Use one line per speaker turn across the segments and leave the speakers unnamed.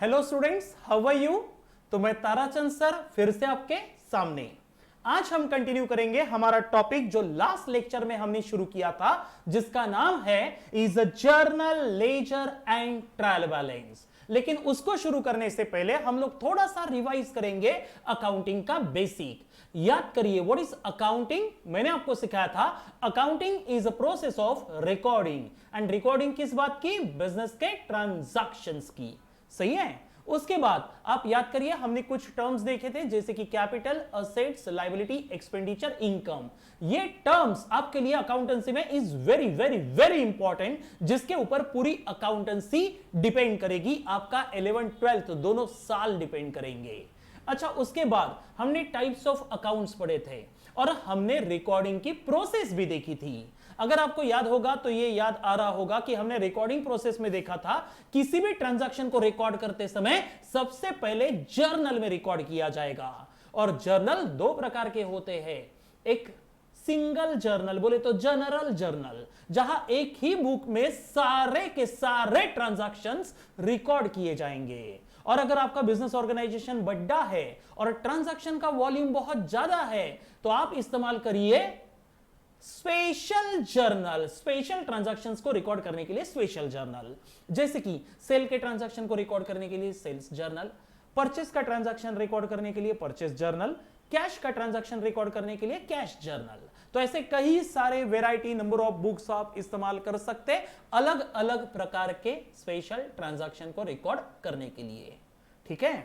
Hello students, how are you. तो मैं Tarachand sir फिर से आपके सामने। आज हम कंटिन्यू करेंगे हमारा टॉपिक जो लास्ट लेक्चर में हमने शुरू किया था, जिसका नाम है is a journal, ledger and trial balance. लेकिन उसको शुरू करने से पहले हम लोग थोड़ा सा रिवाइज करेंगे अकाउंटिंग का बेसिक। याद करिए, व्हाट इज अकाउंटिंग। मैंने आपको सिखाया था accounting is a process of recording. And recording किस बात की? बिजनेस के ट्रांजैक्शंस की। सही है। उसके बाद आप याद करिए, हमने कुछ टर्म्स देखे थे जैसे कि capital, assets, liability, expenditure, income. ये टर्म्स आपके लिए अकाउंटेंसी में is very very very important, जिसके ऊपर पूरी अकाउंटेंसी डिपेंड करेगी। आपका 11th 12th दोनों साल डिपेंड करेंगे। अच्छा, उसके बाद हमने टाइप्स ऑफ अकाउंट्स पढ़े थे और हमने रिकॉर्डिंग की प्रोसेस भी देखी थी। अगर आपको याद होगा तो ये याद आ रहा होगा कि हमने रिकॉर्डिंग प्रोसेस में देखा था, किसी भी ट्रांजैक्शन को रिकॉर्ड करते समय सबसे पहले जर्नल में रिकॉर्ड किया जाएगा। और जर्नल दो प्रकार के होते हैं। एक सिंगल जर्नल, बोले तो जनरल जर्नल, जहां एक ही बुक में सारे के सारे ट्रांजैक्शंस रिकॉर्ड किए जाएंगे। और अगर आपका बिजनेस ऑर्गेनाइजेशन बड़ा है और ट्रांजैक्शन का वॉल्यूम बहुत ज्यादा है, तो आप इस्तेमाल करिए स्पेशल जर्नल। स्पेशल ट्रांजैक्शंस को रिकॉर्ड करने के लिए स्पेशल जर्नल, जैसे कि सेल के ट्रांजैक्शन को रिकॉर्ड करने के लिए सेल्स जर्नल, परचेस का ट्रांजैक्शन रिकॉर्ड करने के लिए परचेस जर्नल, कैश का ट्रांजैक्शन रिकॉर्ड करने के लिए कैश जर्नल। तो ऐसे कई सारे वैरायटी नंबर ऑफ बुक्स आप इस्तेमाल कर सकते हैं अलग अलग प्रकार के स्पेशल ट्रांजैक्शन को रिकॉर्ड करने के लिए। ठीक है।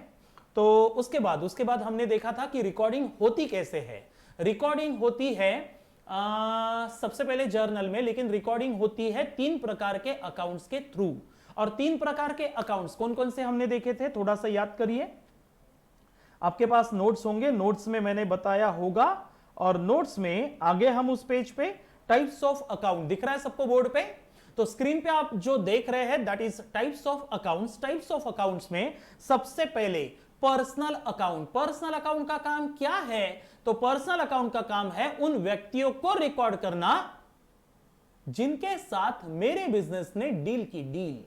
तो उसके बाद हमने देखा था कि रिकॉर्डिंग होती कैसे है। रिकॉर्डिंग होती है सबसे पहले जर्नल में, लेकिन रिकॉर्डिंग होती है 3 प्रकार के अकाउंट्स के थ्रू। और 3 प्रकार के अकाउंट्स कौन कौन से हमने देखे थे, थोड़ा सा याद करिए। आपके पास नोट्स होंगे, नोट्स में मैंने बताया होगा। और नोट्स में आगे हम उस पेज पे टाइप्स ऑफ अकाउंट दिख रहा है सबको बोर्ड पे। तो स्क्रीन पे आप जो देख रहे हैं that is types of accounts. Types of accounts में सबसे पहले पर्सनल अकाउंट। पर्सनल अकाउंट का काम क्या है? तो पर्सनल अकाउंट का काम है उन व्यक्तियों को रिकॉर्ड करना जिनके साथ मेरे बिजनेस ने डील की। डील,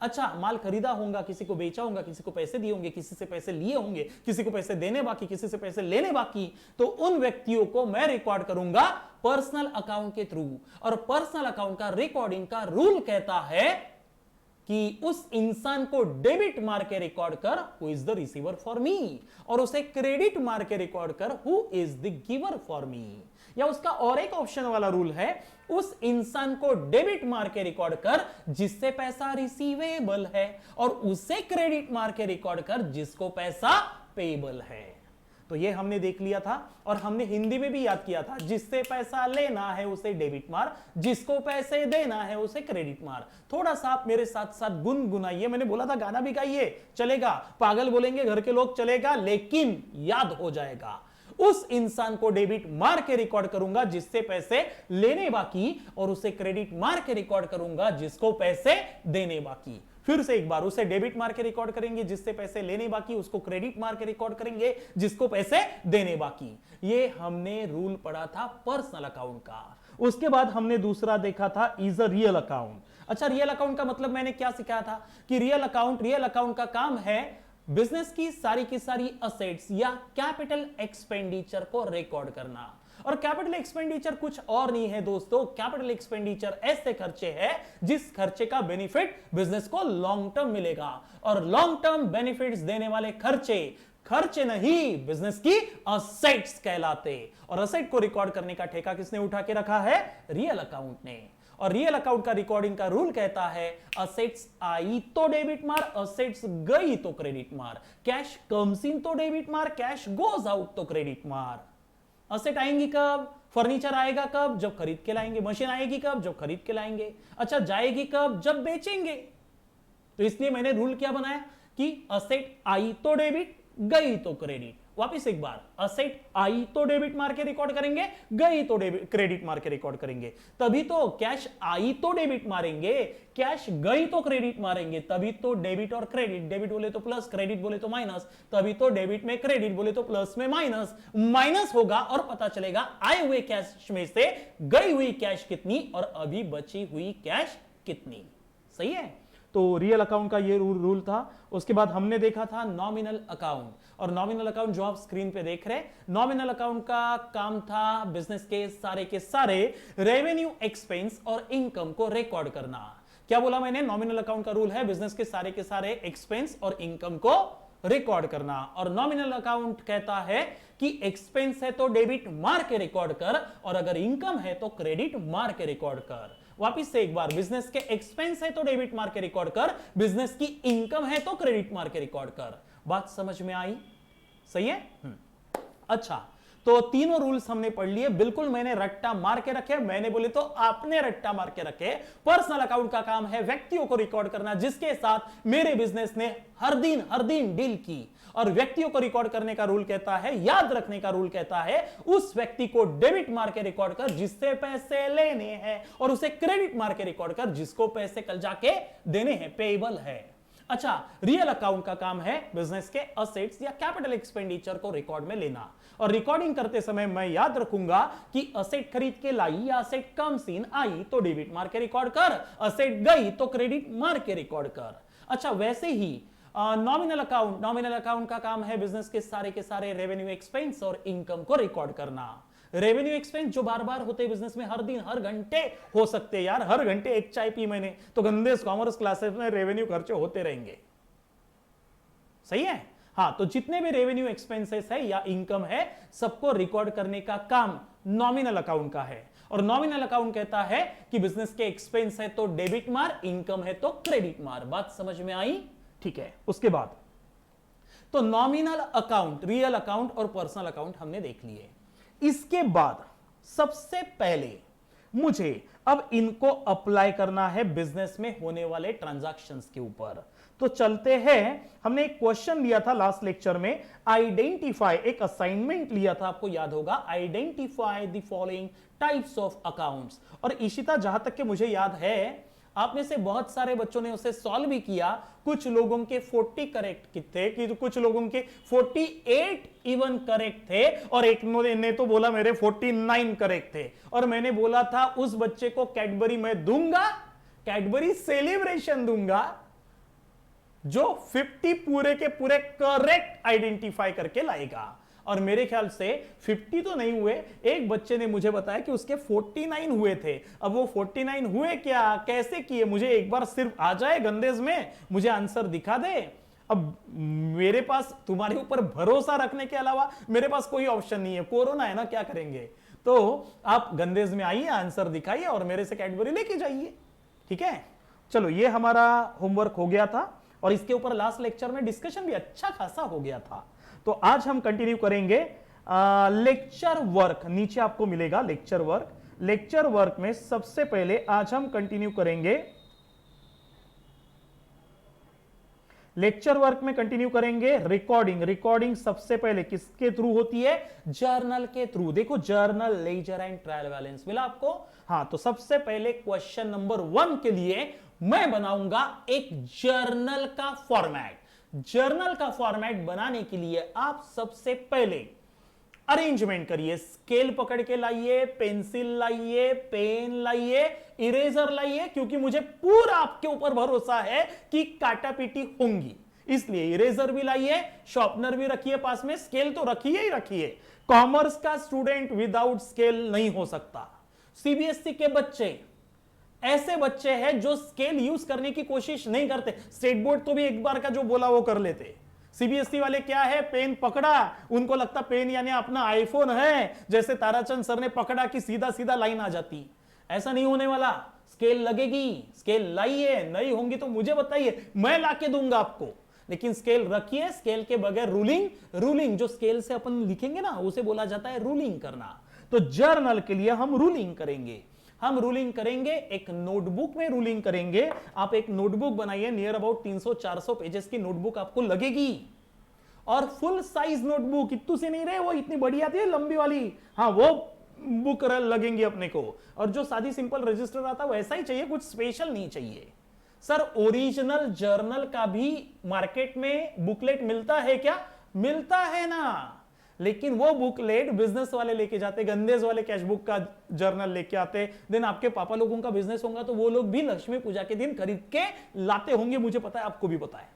अच्छा, माल खरीदा होगा, किसी को बेचा होगा, किसी को पैसे दिए होंगे, किसी से पैसे लिए होंगे, किसी को पैसे देने बाकी, किसी से पैसे लेने बाकी, तो उन व्यक्तियों को मैं रिकॉर्ड करूंगा पर्सनल अकाउंट के थ्रू। और पर्सनल अकाउंट का रिकॉर्डिंग का रूल कहता है कि उस इंसान को डेबिट मार के रिकॉर्ड कर, who is the receiver for me, और उसे क्रेडिट मार के रिकॉर्ड कर, who is the giver for me. या उसका और एक ऑप्शन वाला रूल है, उस इंसान को डेबिट मार के रिकॉर्ड कर जिससे पैसा रिसीवेबल है, और उसे क्रेडिट मार के रिकॉर्ड कर जिसको पैसा पेबल है। तो ये हमने देख लिया था। और हमने हिंदी में भी याद किया था, जिससे पैसा लेना है उसे डेबिट मार, जिसको पैसे देना है उसे क्रेडिट मार। थोड़ा सा आप मेरे साथ साथ गुनगुनाइए। मैंने बोला था गाना भी गाइए, चलेगा। पागल बोलेंगे घर के लोग, चलेगा, लेकिन याद हो जाएगा। उस इंसान को डेबिट मार के रिकॉर्ड करूंगा जिससे पैसे लेने बाकी, और उसे क्रेडिट मार के रिकॉर्ड करूंगा जिसको पैसे देने बाकी। फिर से एक बार, उसे डेबिट मार के रिकॉर्ड करेंगे जिससे पैसे लेने बाकी, उसको क्रेडिट मार के रिकॉर्ड करेंगे जिसको पैसे देने बाकी। ये हमने रूल पढ़ा था पर्सनल अकाउंट का। उसके बाद हमने दूसरा देखा था इज अ रियल अकाउंट। अच्छा, रियल अकाउंट का मतलब मैंने क्या सिखाया था कि रियल अकाउंट का काम है बिजनेस की सारी असेट्स या कैपिटल एक्सपेंडिचर को रिकॉर्ड करना। और कैपिटल एक्सपेंडिचर कुछ और नहीं है दोस्तों। कैपिटल एक्सपेंडिचर ऐसे खर्चे हैं जिस खर्चे का बेनिफिट बिजनेस को लॉन्ग टर्म मिलेगा। और लॉन्ग टर्म बेनिफिट्स देने वाले खर्चे नहीं, बिजनेस की असेट्स कहलाते। और असेट को रिकॉर्ड करने का ठेका किसने उठा के रखा है? रियल अकाउंट ने। और रियल अकाउंट का रिकॉर्डिंग का रूल कहता है, असेट्स आई तो डेबिट मार, असेट्स गई तो क्रेडिट मार, कैश कम्स इन तो डेबिट मार, कैश गोज आउट तो क्रेडिट मार। असेट आएंगी कब? फर्नीचर आएगा कब? जब खरीद के लाएंगे। मशीन आएगी कब? जब खरीद के लाएंगे। अच्छा, जाएगी कब? जब बेचेंगे। तो इसलिए मैंने रूल क्या बनाया कि असेट आई तो डेबिट, गई तो क्रेडिट। वापिस एक बार, असेट आई तो डेबिट मार के रिकॉर्ड करेंगे, गई तो क्रेडिट मार के रिकॉर्ड करेंगे। तभी तो कैश आई तो डेबिट मारेंगे, कैश गई तो क्रेडिट मारेंगे। तभी तो डेबिट और क्रेडिट, डेबिट बोले तो प्लस, क्रेडिट बोले तो माइनस। तभी तो डेबिट में क्रेडिट बोले तो प्लस में माइनस। माइनस होगा और पता चलेगा आए हुए कैश में से गई हुई कैश कितनी और अभी बची हुई कैश कितनी। सही है। तो रियल अकाउंट का ये रूल था। उसके बाद हमने देखा था नॉमिनल अकाउंट, और नॉमिनल अकाउंट जो आप स्क्रीन पे देख रहे हैं, नॉमिनल अकाउंट का काम था बिजनेस के सारे रेवेन्यू, एक्सपेंस और इनकम को रिकॉर्ड करना। क्या बोला मैंने? नॉमिनल अकाउंट का रूल है बिजनेस के सारे एक्सपेंस और इनकम को रिकॉर्ड करना। और नॉमिनल अकाउंट कहता है कि एक्सपेंस है तो डेबिट मार के रिकॉर्ड कर, और अगर इनकम है तो क्रेडिट मार के रिकॉर्ड कर। वापिस से एक बार, बिजनेस के एक्सपेंस है तो डेबिट मार के रिकॉर्ड कर, बिजनेस की इनकम है तो क्रेडिट मार के रिकॉर्ड कर। बात समझ में आई? सही है? अच्छा, तो तीनों रूल्स हमने पढ़ लिए। बिल्कुल मैंने रट्टा मार के रखे, मैंने बोले तो आपने रट्टा मार के रखे। पर्सनल अकाउंट का काम है व्यक्तियों को रिकॉर्ड करना जिसके साथ मेरे बिजनेस ने हर दिन डील की, और व्यक्तियों को रिकॉर्ड करने का रूल कहता है, याद रखने का रूल कहता है, उस व्यक्ति को डेबिट मार के रिकॉर्ड कर जिससे पैसे लेने हैं, और उसे क्रेडिट मार के रिकॉर्ड कर जिसको पैसे कल जाके देने हैं, पेएबल है। अच्छा, रियल अकाउंट का काम है बिजनेस के असेट्स या कैपिटल एक्सपेंडिचर को रिकॉर्ड में लेना, और रिकॉर्डिंग करते समय मैं याद रखूंगा कि असेट खरीद के लाई या असेट कम सीन आई तो डेबिट मार के रिकॉर्ड कर, असेट गई तो क्रेडिट मार के रिकॉर्ड कर। अच्छा, वैसे ही नॉमिनल अकाउंट का काम है बिजनेस के सारे रेवेन्यू, एक्सपेंस और इनकम को रिकॉर्ड करना। रेवेन्यू एक्सपेंस जो बार बार होते हैं बिजनेस में, हर दिन हर घंटे हो सकते हैं यार, हर घंटे एक चाय पी मैंने तो गंदे कॉमर्स क्लासेस में रेवेन्यू खर्चे होते रहेंगे। सही है? हाँ, तो जितने भी रेवेन्यू एक्सपेंसेस है या इनकम है, सबको रिकॉर्ड करने का काम नॉमिनल अकाउंट का है। और नॉमिनल अकाउंट कहता है कि बिजनेस के एक्सपेंस है तो डेबिट मार, इनकम है तो क्रेडिट मार। बात समझ में आई? ठीक है। उसके बाद तो नॉमिनल अकाउंट, रियल अकाउंट और पर्सनल अकाउंट हमने देख लिए। इसके बाद सबसे पहले मुझे अब इनको अप्लाई करना है बिजनेस में होने वाले ट्रांजैक्शंस के ऊपर। तो चलते हैं, हमने एक क्वेश्चन लिया था लास्ट लेक्चर में, आइडेंटिफाई, एक असाइनमेंट लिया था, आपको याद होगा, identify the following types of accounts. और इशिता, जहां तक के मुझे याद है, आप में से बहुत सारे बच्चों ने उसे सॉल्व भी किया। कुछ लोगों के 40 करेक्ट थे, कि कुछ लोगों के 48 इवन करेक्ट थे, और एक ने तो बोला मेरे 49 करेक्ट थे। और मैंने बोला था उस बच्चे को कैडबरी मैं दूंगा, कैडबरी सेलिब्रेशन दूंगा, जो 50 पूरे के पूरे करेक्ट आइडेंटिफाई करके लाएगा। और मेरे ख्याल से 50 तो नहीं हुए, एक बच्चे ने मुझे बताया कि उसके 49 हुए थे। अब वो 49 हुए क्या, कैसे किए, मुझे एक बार सिर्फ आ जाए गंदेज में, मुझे आंसर दिखा दे। अब मेरे पास तुम्हारे ऊपर भरोसा रखने के अलावा मेरे पास कोई ऑप्शन नहीं है, कोरोना है ना, क्या करेंगे। तो आप गंदेज में आइए, आंसर दिखाइए और मेरे से कैडबरी लेके जाइए। ठीक है, चलो, ये हमारा होमवर्क हो गया था, और इसके ऊपर लास्ट लेक्चर में डिस्कशन भी अच्छा खासा हो गया था। तो आज हम कंटिन्यू करेंगे लेक्चर वर्क। नीचे आपको मिलेगा लेक्चर वर्क। लेक्चर वर्क में सबसे पहले आज हम कंटिन्यू करेंगे, लेक्चर वर्क में कंटिन्यू करेंगे रिकॉर्डिंग। रिकॉर्डिंग सबसे पहले किसके थ्रू होती है? जर्नल के थ्रू। देखो, journal, ledger and trial balance मिला आपको। हाँ, तो सबसे पहले क्वेश्चन नंबर 1 के लिए मैं बनाऊंगा एक जर्नल का फॉर्मेट। जर्नल का फॉर्मेट बनाने के लिए आप सबसे पहले अरेंजमेंट करिए, स्केल पकड़ के लाइए, पेंसिल लाइए, पेन लाइए, इरेजर लाइए, क्योंकि मुझे पूरा आपके ऊपर भरोसा है कि काटापीटी होंगी, इसलिए इरेजर भी लाइए, शॉर्पनर भी रखिए पास में, स्केल तो रखिए ही रखिए। कॉमर्स का स्टूडेंट विदाउट स्केल नहीं हो सकता। सीबीएसई के बच्चे ऐसे बच्चे हैं जो स्केल यूज करने की कोशिश नहीं करते। स्टेट बोर्ड तो भी एक बार का जो बोला वो कर लेते। सीबीएसई वाले क्या है, पेन पकड़ा, उनको लगता पेन यानी अपना आईफोन है, जैसे ताराचंद सर ने पकड़ा कि सीधा सीधा लाइन आ जाती। ऐसा नहीं होने वाला, स्केल लगेगी। स्केल लाइए, नहीं होंगी तो मुझे बताइए, मैं लाके दूंगा आपको, लेकिन स्केल रखिए। स्केल के बगैर रूलिंग जो स्केल से अपन लिखेंगे ना, उसे बोला जाता है रूलिंग करना। तो जर्नल के लिए हम रूलिंग करेंगे। हम रूलिंग करेंगे, एक नोटबुक में रूलिंग करेंगे। आप एक नोटबुक बनाइए, नियर अबाउट 300-400 पेजेस की नोटबुक आपको लगेगी, और फुल साइज नोटबुक, इतू से नहीं रहे, वो इतनी बड़ी आती है लंबी वाली, हाँ, वो बुक लगेंगी अपने को। और जो सादी सिंपल रजिस्टर आता है वैसा ही चाहिए, कुछ स्पेशल नहीं चाहिए। सर, ओरिजिनल जर्नल का भी मार्केट में बुकलेट मिलता है क्या? मिलता है ना। लेकिन वो बुकलेट बिजनेस वाले लेके जाते, गंदेज वाले कैश बुक का जर्नल लेके आते। देन आपके पापा लोगों का बिजनेस होगा तो वो लोग भी लक्ष्मी पूजा के दिन खरीद के लाते होंगे, मुझे पता है, आपको भी पता है।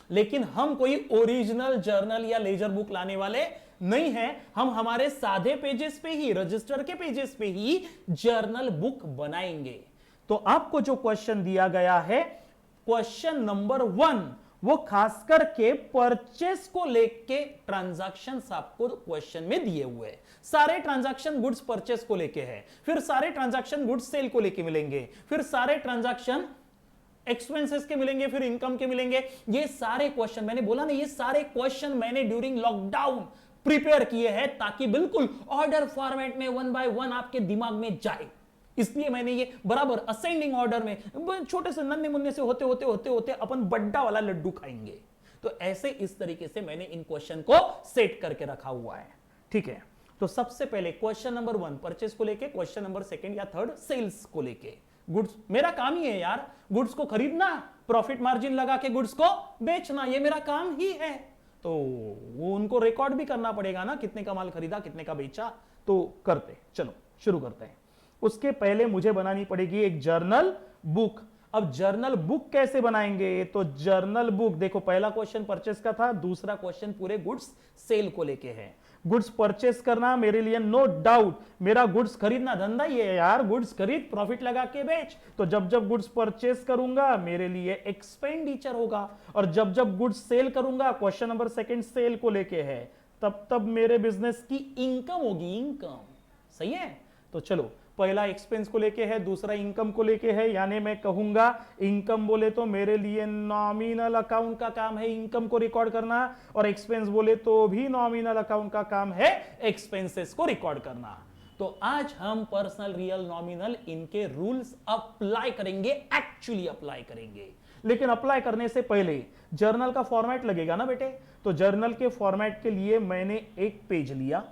लेकिन हम कोई ओरिजिनल जर्नल या लेजर बुक लाने वाले नहीं है। हम हमारे सादे पेजेस पे ही, रजिस्टर के पेजेस पे ही जर्नल बुक बनाएंगे। तो आपको जो क्वेश्चन दिया गया है, क्वेश्चन नंबर 1, वो खास करके परचेस को लेके ट्रांजैक्शंस आपको क्वेश्चन में दिए हुए हैं। सारे ट्रांजैक्शन गुड्स परचेस को लेके है, फिर सारे ट्रांजैक्शन गुड्स सेल को लेके मिलेंगे, फिर सारे ट्रांजैक्शन एक्सपेंसेस के मिलेंगे, फिर इनकम के मिलेंगे। ये सारे क्वेश्चन, मैंने बोला ना, ये सारे क्वेश्चन मैंने ड्यूरिंग लॉकडाउन प्रिपेयर किए हैं ताकि बिल्कुल ऑर्डर फॉर्मेट में 1 बाय 1 आपके दिमाग में जाए। इसलिए मैंने ये बराबर असेंडिंग ऑर्डर में, छोटे से नन्हे मुन्ने से होते होते होते होते अपन बड्डा वाला लड्डू खाएंगे। तो ऐसे इस तरीके से मैंने इन क्वेश्चन को सेट करके रखा हुआ है। ठीक है, तो सबसे पहले क्वेश्चन नंबर 1 परचेस को लेके, क्वेश्चन नंबर 2 या 3 सेल्स को लेके। गुड्स मेरा काम ही है यार, गुड्स को खरीदना, प्रॉफिट मार्जिन लगा के गुड्स को बेचना, ये मेरा काम ही है। तो वो उनको रिकॉर्ड भी करना पड़ेगा ना, कितने का माल खरीदा, कितने का बेचा। तो करते, चलो शुरू करते हैं। उसके पहले मुझे बनानी पड़ेगी एक जर्नल बुक। अब जर्नल बुक कैसे बनाएंगे? तो जर्नल बुक, देखो पहला क्वेश्चन परचेस का था, दूसरा क्वेश्चन पूरे गुड्स सेल को लेके है। गुड्स परचेस करना मेरे लिए नो डाउट, मेरा गुड्स खरीदना धंधा ही है यार, गुड्स खरीद प्रॉफिट लगा के बेच। तो जब जब गुड्स परचेस करूंगा मेरे लिए एक्सपेंडिचर होगा, और जब जब गुड्स सेल करूंगा, क्वेश्चन नंबर 2 सेल को लेके है, तब तब मेरे बिजनेस की इनकम होगी, इनकम। सही है, तो चलो पहला एक्सपेंस को लेके है, दूसरा इनकम को लेके है। यानी मैं कहूंगा इनकम बोले तो मेरे लिए नॉमिनल अकाउंट का काम है इनकम को रिकॉर्ड करना, और एक्सपेंस बोले तो भी नॉमिनल अकाउंट का काम है एक्सपेंसेस को रिकॉर्ड करना। तो आज हम पर्सनल, रियल, नॉमिनल इनके रूल्स अप्लाई करेंगे, एक्चुअली अप्लाई करेंगे। लेकिन अप्लाई करने से पहले जर्नल का फॉर्मेट लगेगा ना बेटे। तो जर्नल के फॉर्मेट के लिए मैंने एक पेज लिया,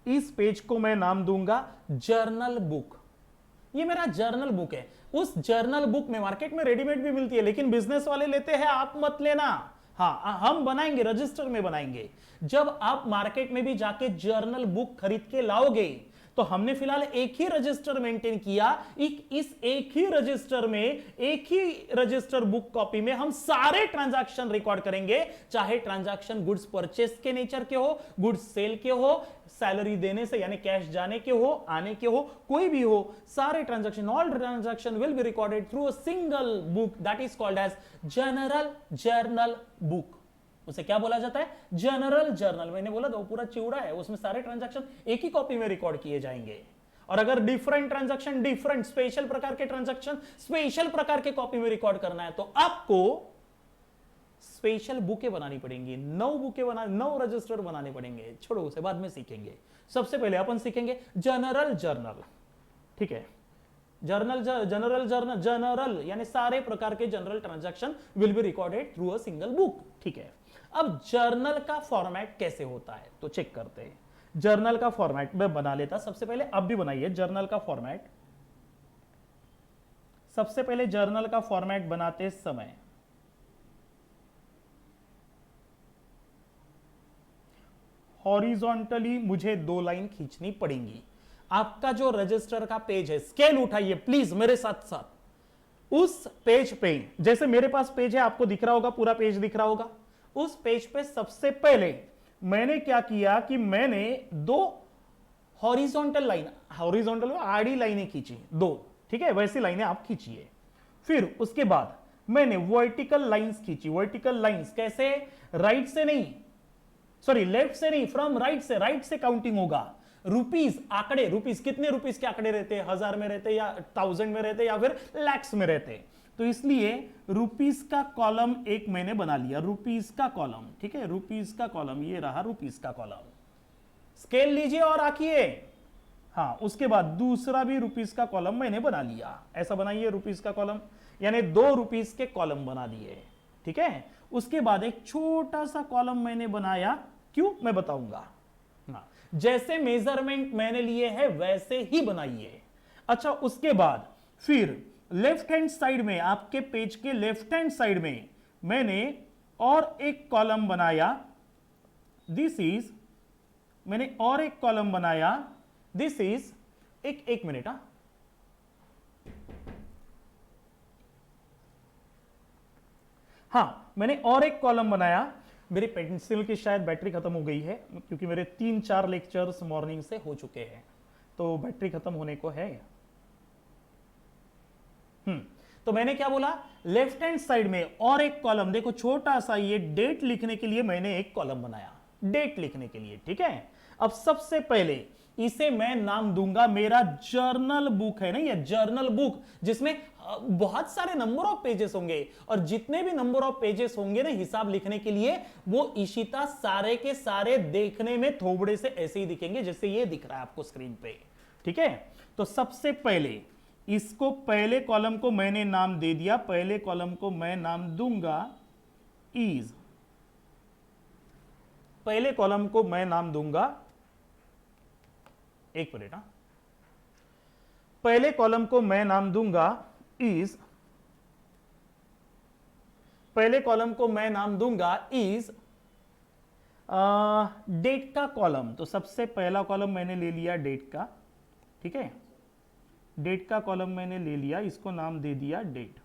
इस पेज को मैं नाम दूंगा जर्नल बुक। ये मेरा जर्नल बुक है। उस जर्नल बुक में मार्केट में रेडीमेड भी मिलती है, लेकिन बिजनेस वाले लेते हैं, आप मत लेना। हाँ, हम बनाएंगे, रजिस्टर में बनाएंगे। जब आप मार्केट में भी जाके जर्नल बुक खरीद के लाओगे, तो हमने फिलहाल एक ही रजिस्टर मेंटेन किया। इस एक ही रजिस्टर में, एक ही रजिस्टर बुक कॉपी में हम सारे ट्रांजैक्शन रिकॉर्ड करेंगे, चाहे ट्रांजैक्शन गुड्स परचेस के नेचर के हो, गुड्स सेल के हो, सैलरी देने से यानी कैश जाने के हो, आने के हो, कोई भी हो, सारे transaction, all transaction will be recorded through a single book that is called as general journal book. उसे क्या बोला जाता है? General journal. मैंने बोला तो पूरा चिवड़ा है, उसमें सारे ट्रांजैक्शन एक ही कॉपी में रिकॉर्ड किए जाएंगे। और अगर डिफरेंट ट्रांजैक्शन, डिफरेंट स्पेशल प्रकार के ट्रांजैक्शन स्पेशल प्रकार के कॉपी में रिकॉर्ड करना है, तो आपको स्पेशल बुकें बनानी पड़ेंगी। 9 बुकें 9 रजिस्टर बनाने पड़ेंगे। छोड़ो, उसे बाद में सीखेंगे। सबसे पहले अपन सीखेंगे जनरल जर्नल। ठीक है, जनरल यानी सारे प्रकार के general transaction will be recorded through a single book. ठीक है, अब जर्नल का फॉर्मेट कैसे होता है तो चेक करते हैं। जर्नल का फॉर्मेट मैं बना लेता सबसे पहले, अब भी बनाइए जर्नल का फॉर्मेट। सबसे पहले जर्नल का फॉर्मेट बनाते समय हॉरिजॉन्टली मुझे 2 लाइन खींचनी पड़ेंगी। आपका जो रजिस्टर का पेज है, स्केल उठाइए प्लीज मेरे साथ साथ। उस पेज पे, जैसे मेरे पास पेज है, आपको दिख रहा होगा, पूरा पेज दिख रहा होगा। उस पेज पे सबसे पहले मैंने क्या किया कि मैंने 2 हॉरिजॉन्टल लाइन, हॉरिजॉन्टल आड़ी लाइनें खींची 2। ठीक है, वैसी लाइनें आप खींचिए। फिर उसके बाद मैंने वर्टिकल लाइंस खींची। वर्टिकल लाइंस कैसे? राइट से नहीं, सॉरी लेफ्ट से नहीं, फ्रॉम राइट से। राइट से काउंटिंग होगा। रुपीस, आंकड़े, रुपीस, कितने रुपीस के आंकड़े रहते हैं? 1000 में रहते, या 1000 में रहते, या फिर लैक्स में रहते। तो इसलिए रुपीस का कॉलम एक मैंने बना लिया, रुपीस का कॉलम। ठीक है, रुपीस का कॉलम, ये रहा रुपीस का कॉलम। स्केल लीजिए और आंकिए। हाँ, उसके बाद दूसरा भी रुपीस का कॉलम मैंने बना लिया। ऐसा बनाइए रुपीस का कॉलम, यानी 2 रुपीस के कॉलम बना दिए। ठीक है, उसके बाद एक छोटा सा कॉलम मैंने बनाया। क्यों, मैं बताऊंगा। हाँ, जैसे मेजरमेंट मैंने लिए हैं वैसे ही बनाइए। अच्छा, उसके बाद फिर लेफ्ट हैंड साइड में, आपके पेज के लेफ्ट हैंड साइड में मैंने और एक कॉलम बनाया, दिस इज, मैंने और एक कॉलम बनाया, दिस इज, एक मिनट, मैंने और एक कॉलम बनाया। मेरी पेंसिल की शायद बैटरी खत्म हो गई है, क्योंकि मेरे 3-4 लेक्चर्स मॉर्निंग से हो चुके हैं, तो बैटरी खत्म होने को है। तो मैंने क्या बोला, लेफ्ट हैंड साइड में और एक कॉलम, देखो छोटा सा, ये डेट लिखने के लिए मैंने एक कॉलम बनाया, डेट लिखने के लिए, ठीक है। अब सबसे पहले इसे मैं नाम दूंगा, मेरा जर्नल बुक है ना, ये जर्नल बुक, जिसमें बहुत सारे नंबर ऑफ पेजेस होंगे, और जितने भी नंबर ऑफ पेजेस होंगे ना हिसाब लिखने के लिए, वो इशिता सारे के सारे देखने में थोबड़े से ऐसे ही दिखेंगे जैसे ये दिख रहा है आपको स्क्रीन पे, ठीक है। तो सबसे पहले इसको, पहले कॉलम को मैंने नाम दे दिया, पहले कॉलम को मैं नाम दूंगा इज, पहले कॉलम को मैं नाम दूंगा, एक मिनट, पहले कॉलम को मैं नाम दूंगा इज, पहले कॉलम को मैं नाम दूंगा इज डेट का कॉलम। तो सबसे पहला कॉलम मैंने ले लिया डेट का, ठीक है, डेट का कॉलम मैंने ले लिया, इसको नाम दे दिया डेट।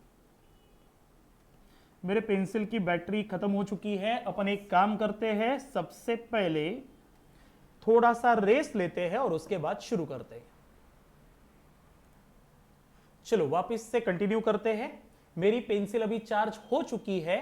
मेरे पेंसिल की बैटरी खत्म हो चुकी है, अपन एक काम करते हैं, सबसे पहले थोड़ा सा रेस्ट लेते हैं और उसके बाद शुरू करते हैं। चलो वापस से कंटिन्यू करते हैं। मेरी पेंसिल अभी चार्ज हो चुकी है,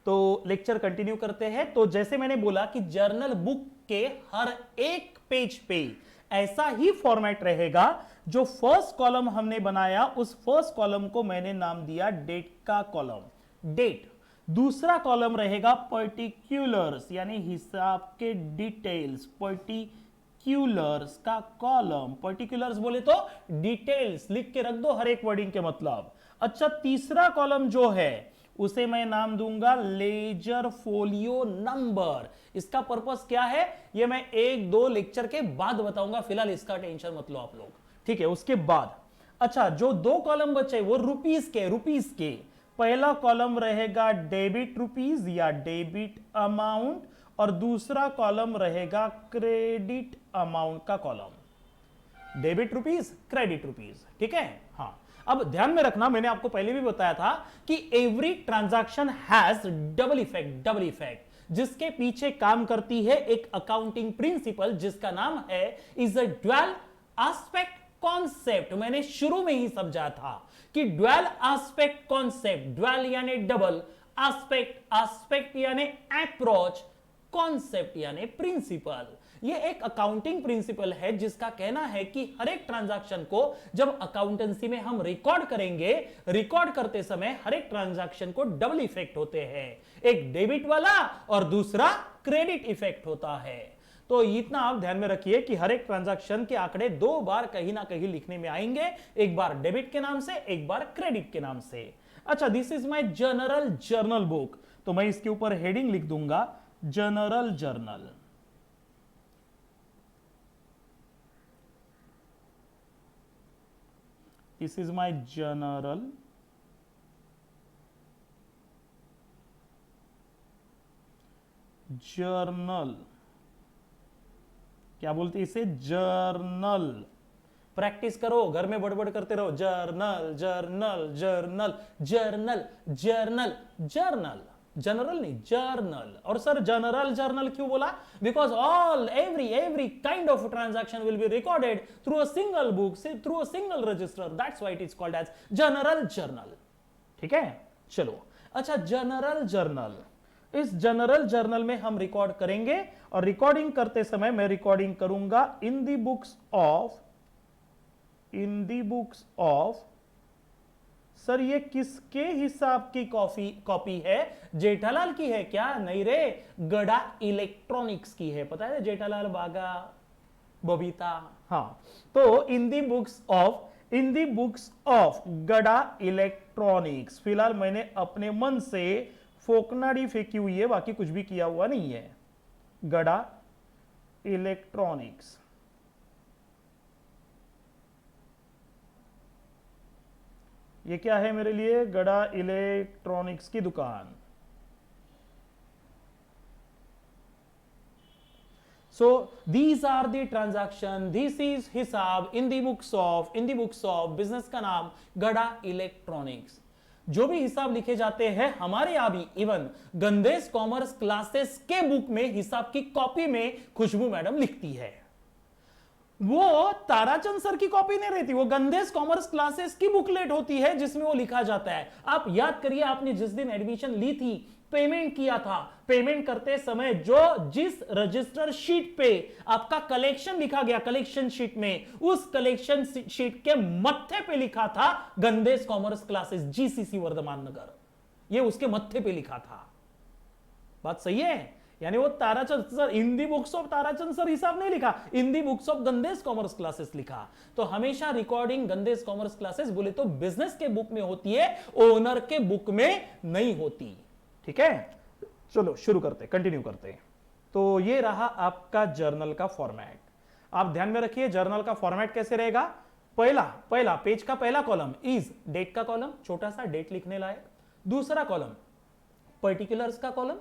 तो लेक्चर कंटिन्यू करते हैं। तो जैसे मैंने बोला कि जर्नल बुक के हर एक पेज पे ऐसा ही फॉर्मेट रहेगा, जो फर्स्ट कॉलम हमने बनाया उस फर्स्ट कॉलम को मैंने नाम दिया डेट का कॉलम, डेट। दूसरा कॉलम रहेगा पर्टिक्यूलर्स, यानी हिसाब के डिटेल्स, पर्टिक्यूलर्स का कॉलम, पर्टिक्यूलर्स बोले तो डिटेल्स, लिख के रख दो हर एक वर्डिंग के मतलब। अच्छा, तीसरा कॉलम जो है उसे मैं नाम दूंगा लेजर फोलियो नंबर। इसका पर्पस क्या है ये मैं 1-2 लेक्चर के बाद बताऊंगा, फिलहाल इसका टेंशन मत लो आप लोग, ठीक है, उसके बाद। अच्छा, जो 2 कॉलम बचे वो रुपीस के, पहला कॉलम रहेगा डेबिट रुपीस या डेबिट अमाउंट, और दूसरा कॉलम रहेगा क्रेडिट अमाउंट का column, debit rupees, credit rupees, ठीक है। हाँ, अब ध्यान में रखना, मैंने आपको पहले भी बताया था कि every transaction has double effect, जिसके पीछे काम करती है एक अकाउंटिंग प्रिंसिपल जिसका नाम है is a dual aspect concept. मैंने शुरू में ही समझा था कि ड्यूअल एस्पेक्ट कॉन्सेप्ट, ड्यूअल यानी डबल, एस्पेक्ट यानी अप्रोच, कॉन्सेप्ट यानी प्रिंसिपल। ये एक अकाउंटिंग प्रिंसिपल है जिसका कहना है कि हर एक ट्रांजैक्शन को जब अकाउंटेंसी में हम रिकॉर्ड करेंगे, रिकॉर्ड करते समय हर एक ट्रांजैक्शन को डबल इफेक्ट होते हैं, एक डेबिट वाला और दूसरा क्रेडिट इफेक्ट होता है। तो इतना आप ध्यान में रखिए कि हर एक ट्रांजैक्शन के आंकड़े 2 बार कहीं ना कहीं लिखने में आएंगे, एक बार डेबिट के नाम से, एक बार क्रेडिट के नाम से। अच्छा, this is my general journal book, तो मैं इसके ऊपर हेडिंग लिख दूंगा general journal. This is my general journal, क्या बोलते हैं इसे, जर्नल। प्रैक्टिस करो, घर में बड़बड़ करते रहो, journal journal journal journal journal journal, general नहीं जर्नल। और सर जनरल जर्नल क्यों बोला? Because all every kind of transaction will be recorded through a single book, through a single register, that's why it is called as general journal, ठीक है। चलो, अच्छा, general journal, इस general journal में हम record करेंगे, और रिकॉर्डिंग करते समय मैं रिकॉर्डिंग करूंगा इन दी बुक्स ऑफ, सर ये किसके हिसाब की कॉपी है? जेठालाल की है क्या? नहीं रे, गड़ा इलेक्ट्रॉनिक्स की है, पता है जेठालाल बागा बबीता। हाँ, तो इन दी बुक्स ऑफ गड़ा इलेक्ट्रॉनिक्स। फिलहाल मैंने अपने मन से फोकनाड़ी फेंकी हुई है, बाकी कुछ भी किया हुआ नहीं है। गड़ा इलेक्ट्रॉनिक्स, ये क्या है मेरे लिए? गड़ा इलेक्ट्रॉनिक्स की दुकान। So these are the transaction, this is हिसाब in the books of business का नाम गड़ा इलेक्ट्रॉनिक्स। जो भी हिसाब लिखे जाते हैं हमारे यहां भी, इवन गंदेश कॉमर्स क्लासेस के बुक में हिसाब की कॉपी में खुशबू मैडम लिखती है। वो ताराचंद सर की कॉपी नहीं रहती, वो गंदेश कॉमर्स क्लासेस की बुकलेट होती है जिसमें वो लिखा जाता है। आप याद करिए, आपने जिस दिन एडमिशन ली थी, पेमेंट किया था, पेमेंट करते समय जिस रजिस्टर शीट पे आपका कलेक्शन लिखा गया, कलेक्शन शीट में, उस कलेक्शन शीट के मत्थे पे लिखा था गंदेश कॉमर्स क्लासेस जीसीसी वर्धमान नगर, ये उसके मत्थे पे लिखा था। बात सही है? यानी वो Tarachand sir, in the books of Tarachand sir हिसाब नहीं लिखा, इन दी बुक्स ऑफ गंदेश कॉमर्स क्लासेस लिखा। तो हमेशा रिकॉर्डिंग गंदेश कॉमर्स क्लासेस बोले तो बिजनेस के बुक में होती है, ओनर के बुक में नहीं होती। ठीक है, चलो शुरू करते, कंटिन्यू करते। तो ये रहा आपका जर्नल का फॉर्मेट। आप ध्यान में रखिए जर्नल का फॉर्मेट कैसे रहेगा। पहला पेज का पहला कॉलम इज डेट का कॉलम, छोटा सा डेट लिखने लायक। दूसरा कॉलम पर्टिकुलर्स का कॉलम,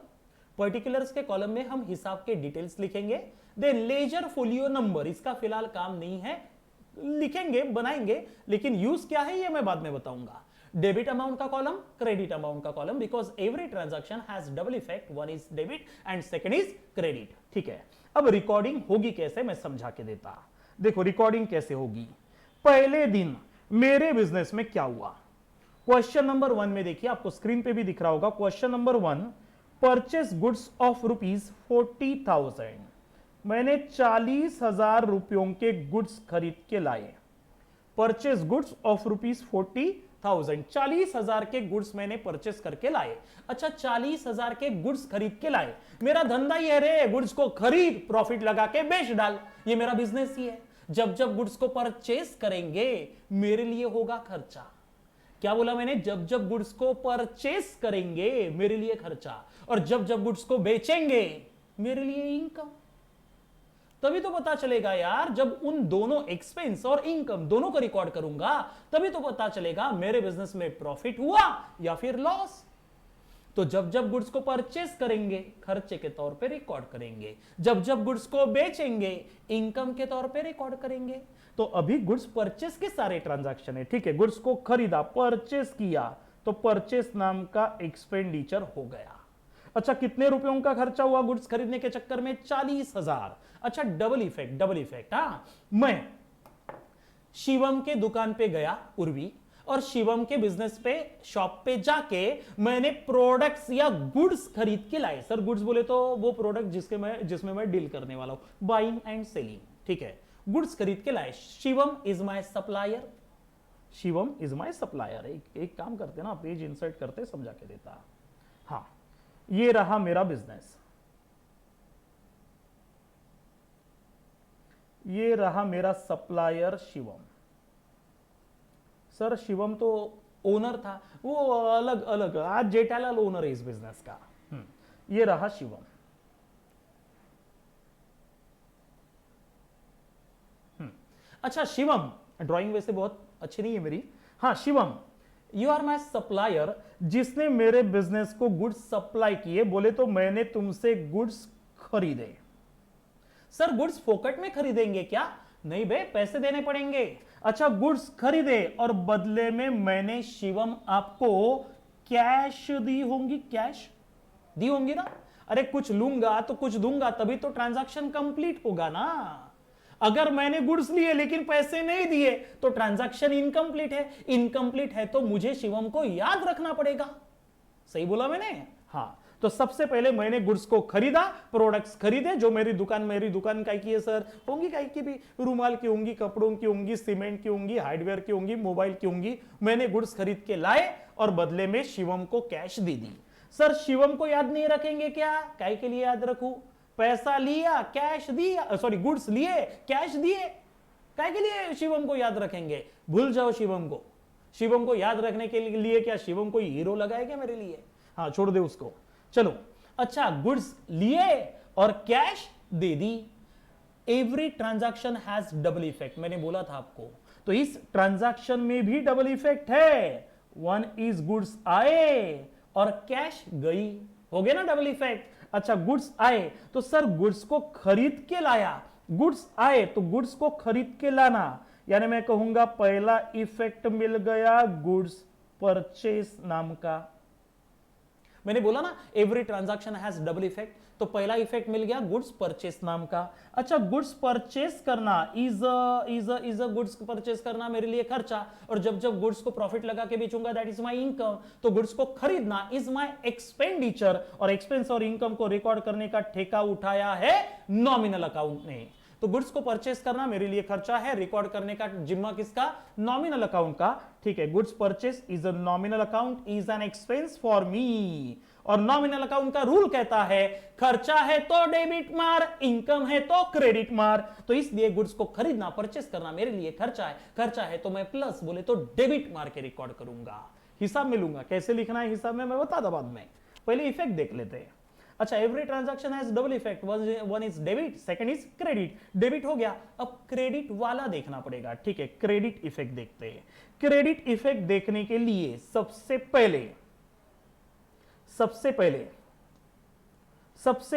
पर्टिकुलर्स के कॉलम में हम हिसाब के डिटेल्स लिखेंगे। देन लेजर फोलियो नंबर, इसका फिलहाल काम नहीं है, लिखेंगे बनाएंगे, लेकिन यूज क्या है ये मैं बाद में बताऊंगा। डेबिट अमाउंट का कॉलम, क्रेडिट अमाउंट का column, because every transaction has double effect, one is debit and second is credit. ठीक है, अब रिकॉर्डिंग होगी कैसे मैं समझा के देता। देखो रिकॉर्डिंग कैसे होगी। पहले दिन मेरे बिजनेस में क्या हुआ, क्वेश्चन नंबर 1 में देखिए, आपको स्क्रीन पे भी दिख रहा होगा। Question number 1, purchase goods of ₹40,000। मैंने 40,000 रुपयों के गुड्स खरीद के लाए। परचेस गुड्स ऑफ ₹40,000, 40,000 के गुड्स मैंने परचेस करके लाए। अच्छा, 40,000 के गुड्स खरीद के लाए, मेरा धंधा ही है रे, गुड्स को खरीद प्रॉफिट लगा के बेच डाल, ये मेरा बिजनेस ही है। जब जब गुड्स को परचेस करेंगे मेरे लिए होगा खर्चा। क्या बोला मैंने? जब जब गुड्स को परचेस करेंगे मेरे लिए खर्चा, और जब जब गुड्स को बेचेंगे मेरे लिए इनकम। तभी तो पता चलेगा यार, जब उन दोनों एक्सपेंस और इनकम दोनों को रिकॉर्ड करूंगा तभी तो पता चलेगा मेरे बिजनेस में प्रॉफिट हुआ या फिर लॉस। तो जब जब गुड्स को परचेस करेंगे खर्चे के तौर पे रिकॉर्ड करेंगे, जब जब गुड्स को बेचेंगे इनकम के तौर पे रिकॉर्ड करेंगे। तो अभी गुड्स परचेस के सारे ट्रांजैक्शन है। ठीक है, गुड्स को खरीदा, परचेस किया, तो परचेस नाम का एक्सपेंडिचर हो गया। अच्छा, कितने रुपयों का खर्चा हुआ गुड्स खरीदने के चक्कर में? 40,000। अच्छा, डबल इफेक्ट। हाँ, मैं शिवम के दुकान पे गया, उर्वी, और शिवम के बिजनेस पे शॉप पे जाके मैंने प्रोडक्ट्स या गुड्स खरीद के लाए। सर गुड्स बोले तो वो प्रोडक्ट जिसमें मैं डील करने वाला हूं, बाइंग एंड सेलिंग। ठीक है, गुड्स खरीद के लाए। Shivam is my supplier, Shivam is my supplier. एक काम करते ना, पेज इंसर्ट करते, समझा के देता। हाँ, ये रहा मेरा बिजनेस, ये रहा मेरा सप्लायर शिवम। सर शिवम तो ओनर था, वो अलग अलग, आज जेठालाल ओनर है इस बिजनेस का। ये रहा शिवम। अच्छा, शिवम, ड्राइंग वैसे बहुत अच्छी नहीं है मेरी। हाँ, Shivam you are my supplier, जिसने मेरे बिजनेस को गुड्स सप्लाई किए। बोले तो मैंने तुमसे गुड्स खरीदे। सर गुड्स फोकट में खरीदेंगे क्या? नहीं बे, पैसे देने पड़ेंगे। अच्छा, गुड्स खरीदे और बदले में मैंने शिवम आपको कैश दी होंगी, कैश दी होंगी ना। अरे कुछ लूंगा तो कुछ दूंगा, तभी तो ट्रांजैक्शन कंप्लीट होगा ना। अगर मैंने गुड्स लिए लेकिन पैसे नहीं दिए तो ट्रांजैक्शन इनकम्प्लीट है। इनकम्प्लीट है तो मुझे शिवम को याद रखना पड़ेगा। सही बोला मैंने? हाँ, तो सबसे पहले मैंने गुड्स को खरीदा, प्रोडक्ट्स खरीदे। जो मेरी दुकान काय की है सर? होंगी काय की भी, रूमाल की होंगी, कपड़ों की होंगी, सीमेंट की होंगी, हार्डवेयर की होंगी, मोबाइल की होंगी। मैंने गुड्स खरीद के लाए और बदले में शिवम को कैश दे दी। सर शिवम को याद नहीं रखेंगे क्या? काय के लिए याद रखूं? पैसा लिया, कैश दिया, सॉरी गुड्स लिए, कैश दिए, काय के लिए शिवम को याद रखेंगे? भूल जाओ शिवम को। शिवम को याद रखने के लिए क्या शिवम कोई हीरो लगाया क्या मेरे लिए? हाँ, छोड़ दे उसको। चलो, अच्छा, गुड्स लिए और cash they the. Every transaction has double effect, मैंने बोला था आपको। तो इस ट्रांजैक्शन में भी डबल इफेक्ट है। वन इज गुड्स आए और कैश गई, हो गया ना डबल इफेक्ट। अच्छा, गुड्स आए तो सर गुड्स को खरीद के लाया, गुड्स आए तो गुड्स को खरीद के लाना, यानी मैं कहूंगा पहला इफेक्ट मिल गया गुड्स परचेस नाम का। मैंने बोला ना every transaction has double effect, तो पहला इफेक्ट मिल गया गुड्स परचेस नाम का। अच्छा, गुड्स परचेस करना इज अ गुड्स परचेस करना मेरे लिए खर्चा, और जब जब गुड्स को प्रॉफिट लगा के बेचूंगा दैट इज माय इनकम, तो गुड्स को खरीदना इज माय एक्सपेंडिचर, और एक्सपेंस और इनकम को रिकॉर्ड करने का ठेका उठाया है नॉमिनल अकाउंट ने। तो गुड्स को परचेस करना मेरे लिए खर्चा है, रिकॉर्ड करने का जिम्मा किसका, नॉमिनल अकाउंट का। ठीक है, goods purchase is a nominal account is an expense for me, और नॉमिनल अकाउंट का रूल कहता है खर्चा है तो डेबिट मार, इनकम है तो क्रेडिट मार। तो इसलिए गुड्स को खरीदना परचेस करना मेरे लिए खर्चा है, खर्चा है तो मैं प्लस बोले तो डेबिट मार के रिकॉर्ड करूंगा, हिसाब में लूंगा। कैसे लिखना है हिसाब में मैं बता दूं बाद में, पहले इफेक्ट देख लेते हैं। अच्छा, every transaction has double effect, one is debit, second is credit. Debit हो गया, अब क्रेडिट वाला देखना पड़ेगा। ठीक है, क्रेडिट इफेक्ट देखते हैं। क्रेडिट इफेक्ट देखने के लिए सबसे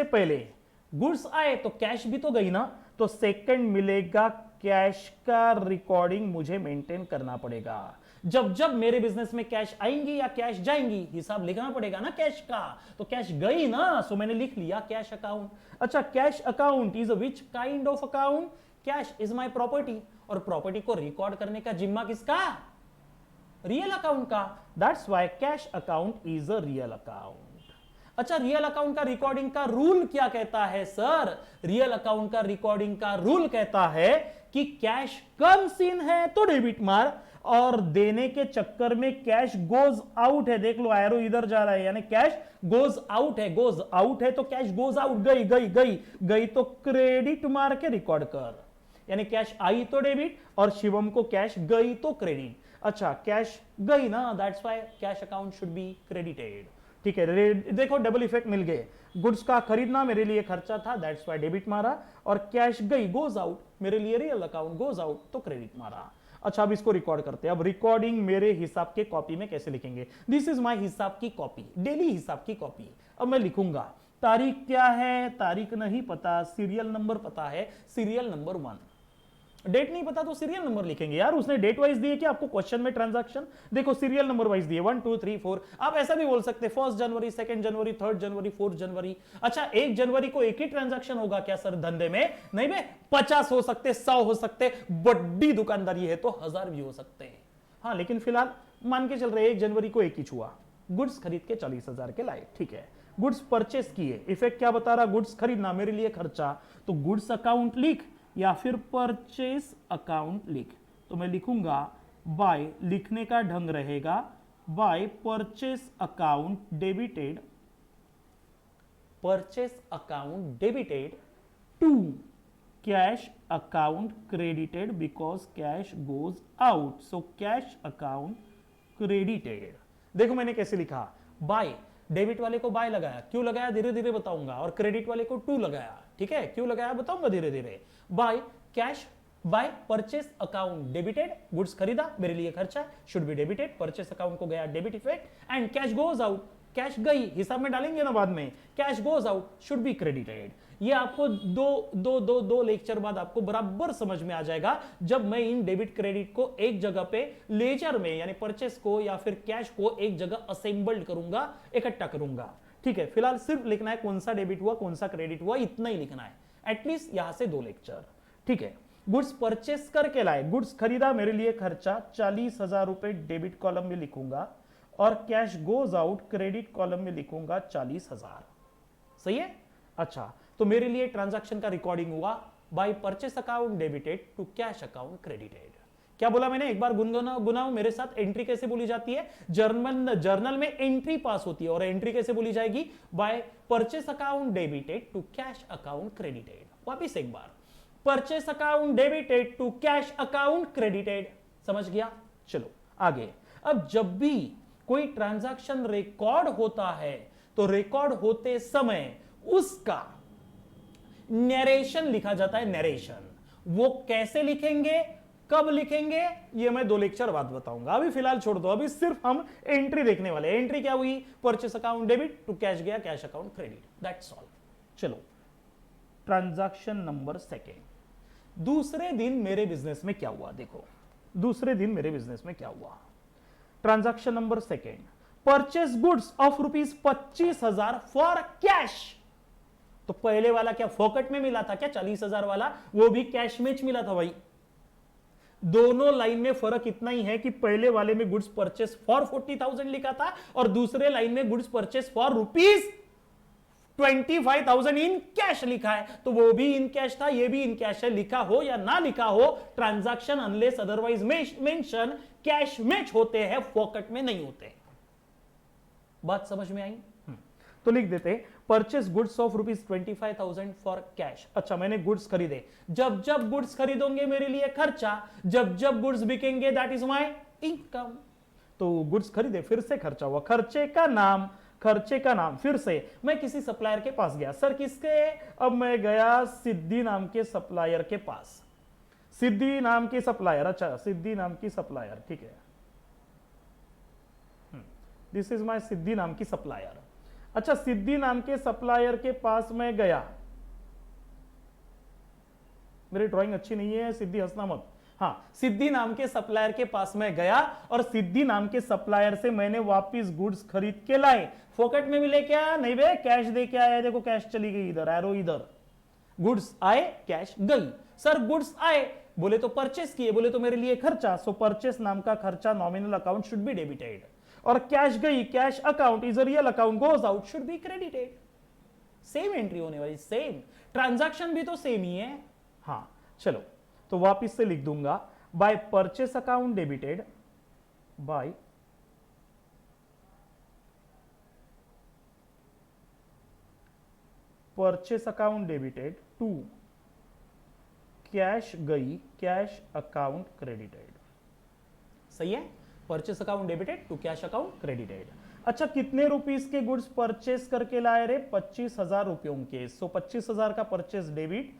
पहले गुड्स आए तो कैश भी तो गई ना, तो सेकंड मिलेगा कैश का रिकॉर्डिंग मुझे मेंटेन करना पड़ेगा। जब जब मेरे बिजनेस में कैश आएंगी या कैश जाएंगी हिसाब लिखना पड़ेगा ना कैश का, तो कैश गई ना, सो मैंने लिख लिया कैश अकाउंट। अच्छा, cash account is which kind of account, cash is my property, और प्रॉपर्टी को रिकॉर्ड करने का जिम्मा किसका, रियल अकाउंट का, that's why cash account is a real account. अच्छा, रियल अकाउंट का रिकॉर्डिंग का रूल क्या कहता है सर, रियल अकाउंट का रिकॉर्डिंग का रूल कहता है कि कैश कम्स इन है तो डेबिट मार, और देने के चक्कर में कैश गोज आउट है, देख लो एरो इधर जा रहा है, यानी कैश गोज आउट है तो कैश गोज आउट, गई तो क्रेडिट मार के रिकॉर्ड कर, यानी कैश आई तो डेबिट और शिवम को कैश गई तो क्रेडिट। अच्छा, कैश गई ना, that's why cash account should be credited. ठीक है, देखो डबल इफेक्ट मिल गए, गुड्स का खरीदना मेरे लिए खर्चा था दैट्स व्हाई डेबिट मारा, और कैश गई गोज आउट मेरे लिए रियल अकाउंट गोज आउट तो क्रेडिट मारा। अच्छा, अब इसको रिकॉर्ड करते हैं। अब रिकॉर्डिंग मेरे हिसाब के कॉपी में कैसे लिखेंगे, दिस इज माय हिसाब की कॉपी, डेली हिसाब की कॉपी। अब मैं लिखूंगा तारीख क्या है, तारीख नहीं पता, सीरियल नंबर पता है, सीरियल नंबर 1, डेट नहीं पता तो सीरियल नंबर लिखेंगे यार, उसने डेट वाइज दिए कि आपको क्वेश्चन में ट्रांजैक्शन, देखो सीरियल नंबर वाइज दिए 1 2 3 4। आप ऐसा भी बोल सकते 1 जनवरी 2 जनवरी 3 जनवरी 4 जनवरी। अच्छा, 1 जनवरी को एक ही ट्रांजैक्शन होगा क्या सर धंधे में, नहीं बे, 50 हो सकते, 100 हो सकते, बड़ी दुकानदारी है तो 1000 भी हो सकते हैं। हाँ, लेकिन फिलहाल मान के चल रहे 1 जनवरी को एक ही छुआ, गुड्स खरीद के 40,000 के लाए। ठीक है, गुड्स परचेस किए, इफेक्ट क्या बता रहा, गुड्स खरीदना मेरे लिए खर्चा, तो गुड्स अकाउंट लिख या फिर परचेस अकाउंट लिख। तो मैं लिखूंगा बाय, लिखने का ढंग रहेगा by purchase account debited, purchase account debited to cash account credited because cash goes out, so cash account credited. देखो मैंने कैसे लिखा, बाय, डेबिट वाले को बाय लगाया, क्यों लगाया धीरे धीरे बताऊंगा, और क्रेडिट वाले को टू लगाया। ठीक है, क्यों लगाया बताऊंगा धीरे धीरे। By cash, by purchase account debited, goods खरीदा मेरे लिए खर्चा should be debited, purchase account को गया debit effect, and cash goes out, cash गई हिसाब में डालेंगे ना बाद में, cash goes out should be credited. ये आपको दो लेक्चर बाद आपको बराबर समझ में आ जाएगा, जब मैं इन डेबिट क्रेडिट को एक जगह पे लेजर में, यानी परचेस को या फिर कैश को एक जगह असेंबल्ड करूंगा, इकट्ठा करूंगा। ठीक है, फिलहाल सिर्फ लिखना है कौन सा डेबिट हुआ कौन सा क्रेडिट हुआ, इतना ही लिखना है, एटलीस्ट यहां से 2 लेक्चर। ठीक है, गुड्स परचेस करके लाए, गुड्स खरीदा मेरे लिए खर्चा 40,000 रुपए डेबिट कॉलम में लिखूंगा, और cash goes out credit column में लिखूंगा 40,000। सही है। अच्छा, तो मेरे लिए ट्रांजैक्शन का रिकॉर्डिंग हुआ by purchase account debited to cash account credited. क्या बोला मैंने, एक बार गुनगुनाओ मेरे साथ, एंट्री कैसे बोली जाती है, जर्नल में एंट्री पास होती है, और एंट्री कैसे बोली जाएगी, by purchase account debited to cash account credited. वापिस एक बार, purchase account debited to cash account credited. समझ गया, चलो आगे। अब जब भी कोई ट्रांजैक्शन रिकॉर्ड होता है तो रिकॉर्ड होते समय उसका नरेशन लिखा जाता है, नरेशन। वो कैसे लिखेंगे, कब लिखेंगे ये मैं 2 लेक्चर बाद बताऊंगा, अभी फिलहाल छोड़ दो, अभी सिर्फ हम एंट्री देखने वाले हैं। एंट्री क्या हुई, purchase account debit to cash गया, cash account credit, that's all. चलो ट्रांजैक्शन नंबर 2। दूसरे दिन मेरे बिजनेस में क्या हुआ, देखो दूसरे दिन मेरे बिजनेस में क्या हुआ। Transaction number 2, purchase goods of ₹25,000 for cash. तो पहले वाला क्या फोकट में मिला था क्या, 40,000 वाला, वो भी कैश में मिला था भाई। दोनों लाइन में फर्क इतना ही है कि पहले वाले में गुड्स परचेस फॉर 40,000 लिखा था और दूसरे लाइन में goods purchase for ₹25,000 in cash लिखा है। तो वो भी इन कैश था, ये भी इन कैश है, लिखा हो या ना लिखा हो, transaction unless otherwise mention cash में होते हैं, पॉकेट में नहीं होते। बात समझ में आई? तो लिख देते purchase goods of ₹25,000 for cash. अच्छा, मैंने गुड्स खरीदे, जब जब गुड्स खरीदोगे मेरे लिए खर्चा, जब जब गुड्स बिकेंगे दैट इज माय इनकम। तो गुड्स खरीदे, फिर से खर्चा हुआ, खर्चे का नाम फिर से मैं किसी सप्लायर के पास गया। सर किसके? अब मैं गया सिद्धि नाम के सप्लायर के पास। सिद्धि नाम की सप्लायर, अच्छा सिद्धि नाम की सप्लायर, ठीक है, दिस इज माय सिद्धि नाम की सप्लायर। अच्छा, सिद्धि नाम के सप्लायर के पास मैं गया, मेरी ड्राइंग अच्छी नहीं है, सिद्धि हंसना मत। हाँ, सिद्धि नाम के सप्लायर के पास में गया और सिद्धि नाम के सप्लायर से मैंने वापस गुड्स खरीद के लाए। पॉकेट में भी लेके आया नहीं बे, कैश दे के आया, देखो कैश चली गई इधर, एरो इधर, गुड्स आए कैश गई। सर गुड्स आए, बोले तो परचेस किए, बोले तो मेरे लिए खर्चा, सो परचेस नाम का खर्चा nominal account should be debited, और कैश गई, cash account is a real account, goes out should be credited. Same entry होने वाली, सेम ट्रांजैक्शन भी तो सेम ही है। हाँ चलो, तो वापिस से लिख दूंगा, by purchase account debited, by purchase account debited to cash गई, कैश अकाउंट क्रेडिटेड। सही है, purchase account debited to cash account credited. अच्छा, कितने रुपीस के गुड्स परचेस करके लाए रे? 25,000 रुपयों के। सो 25,000 का परचेस डेबिट,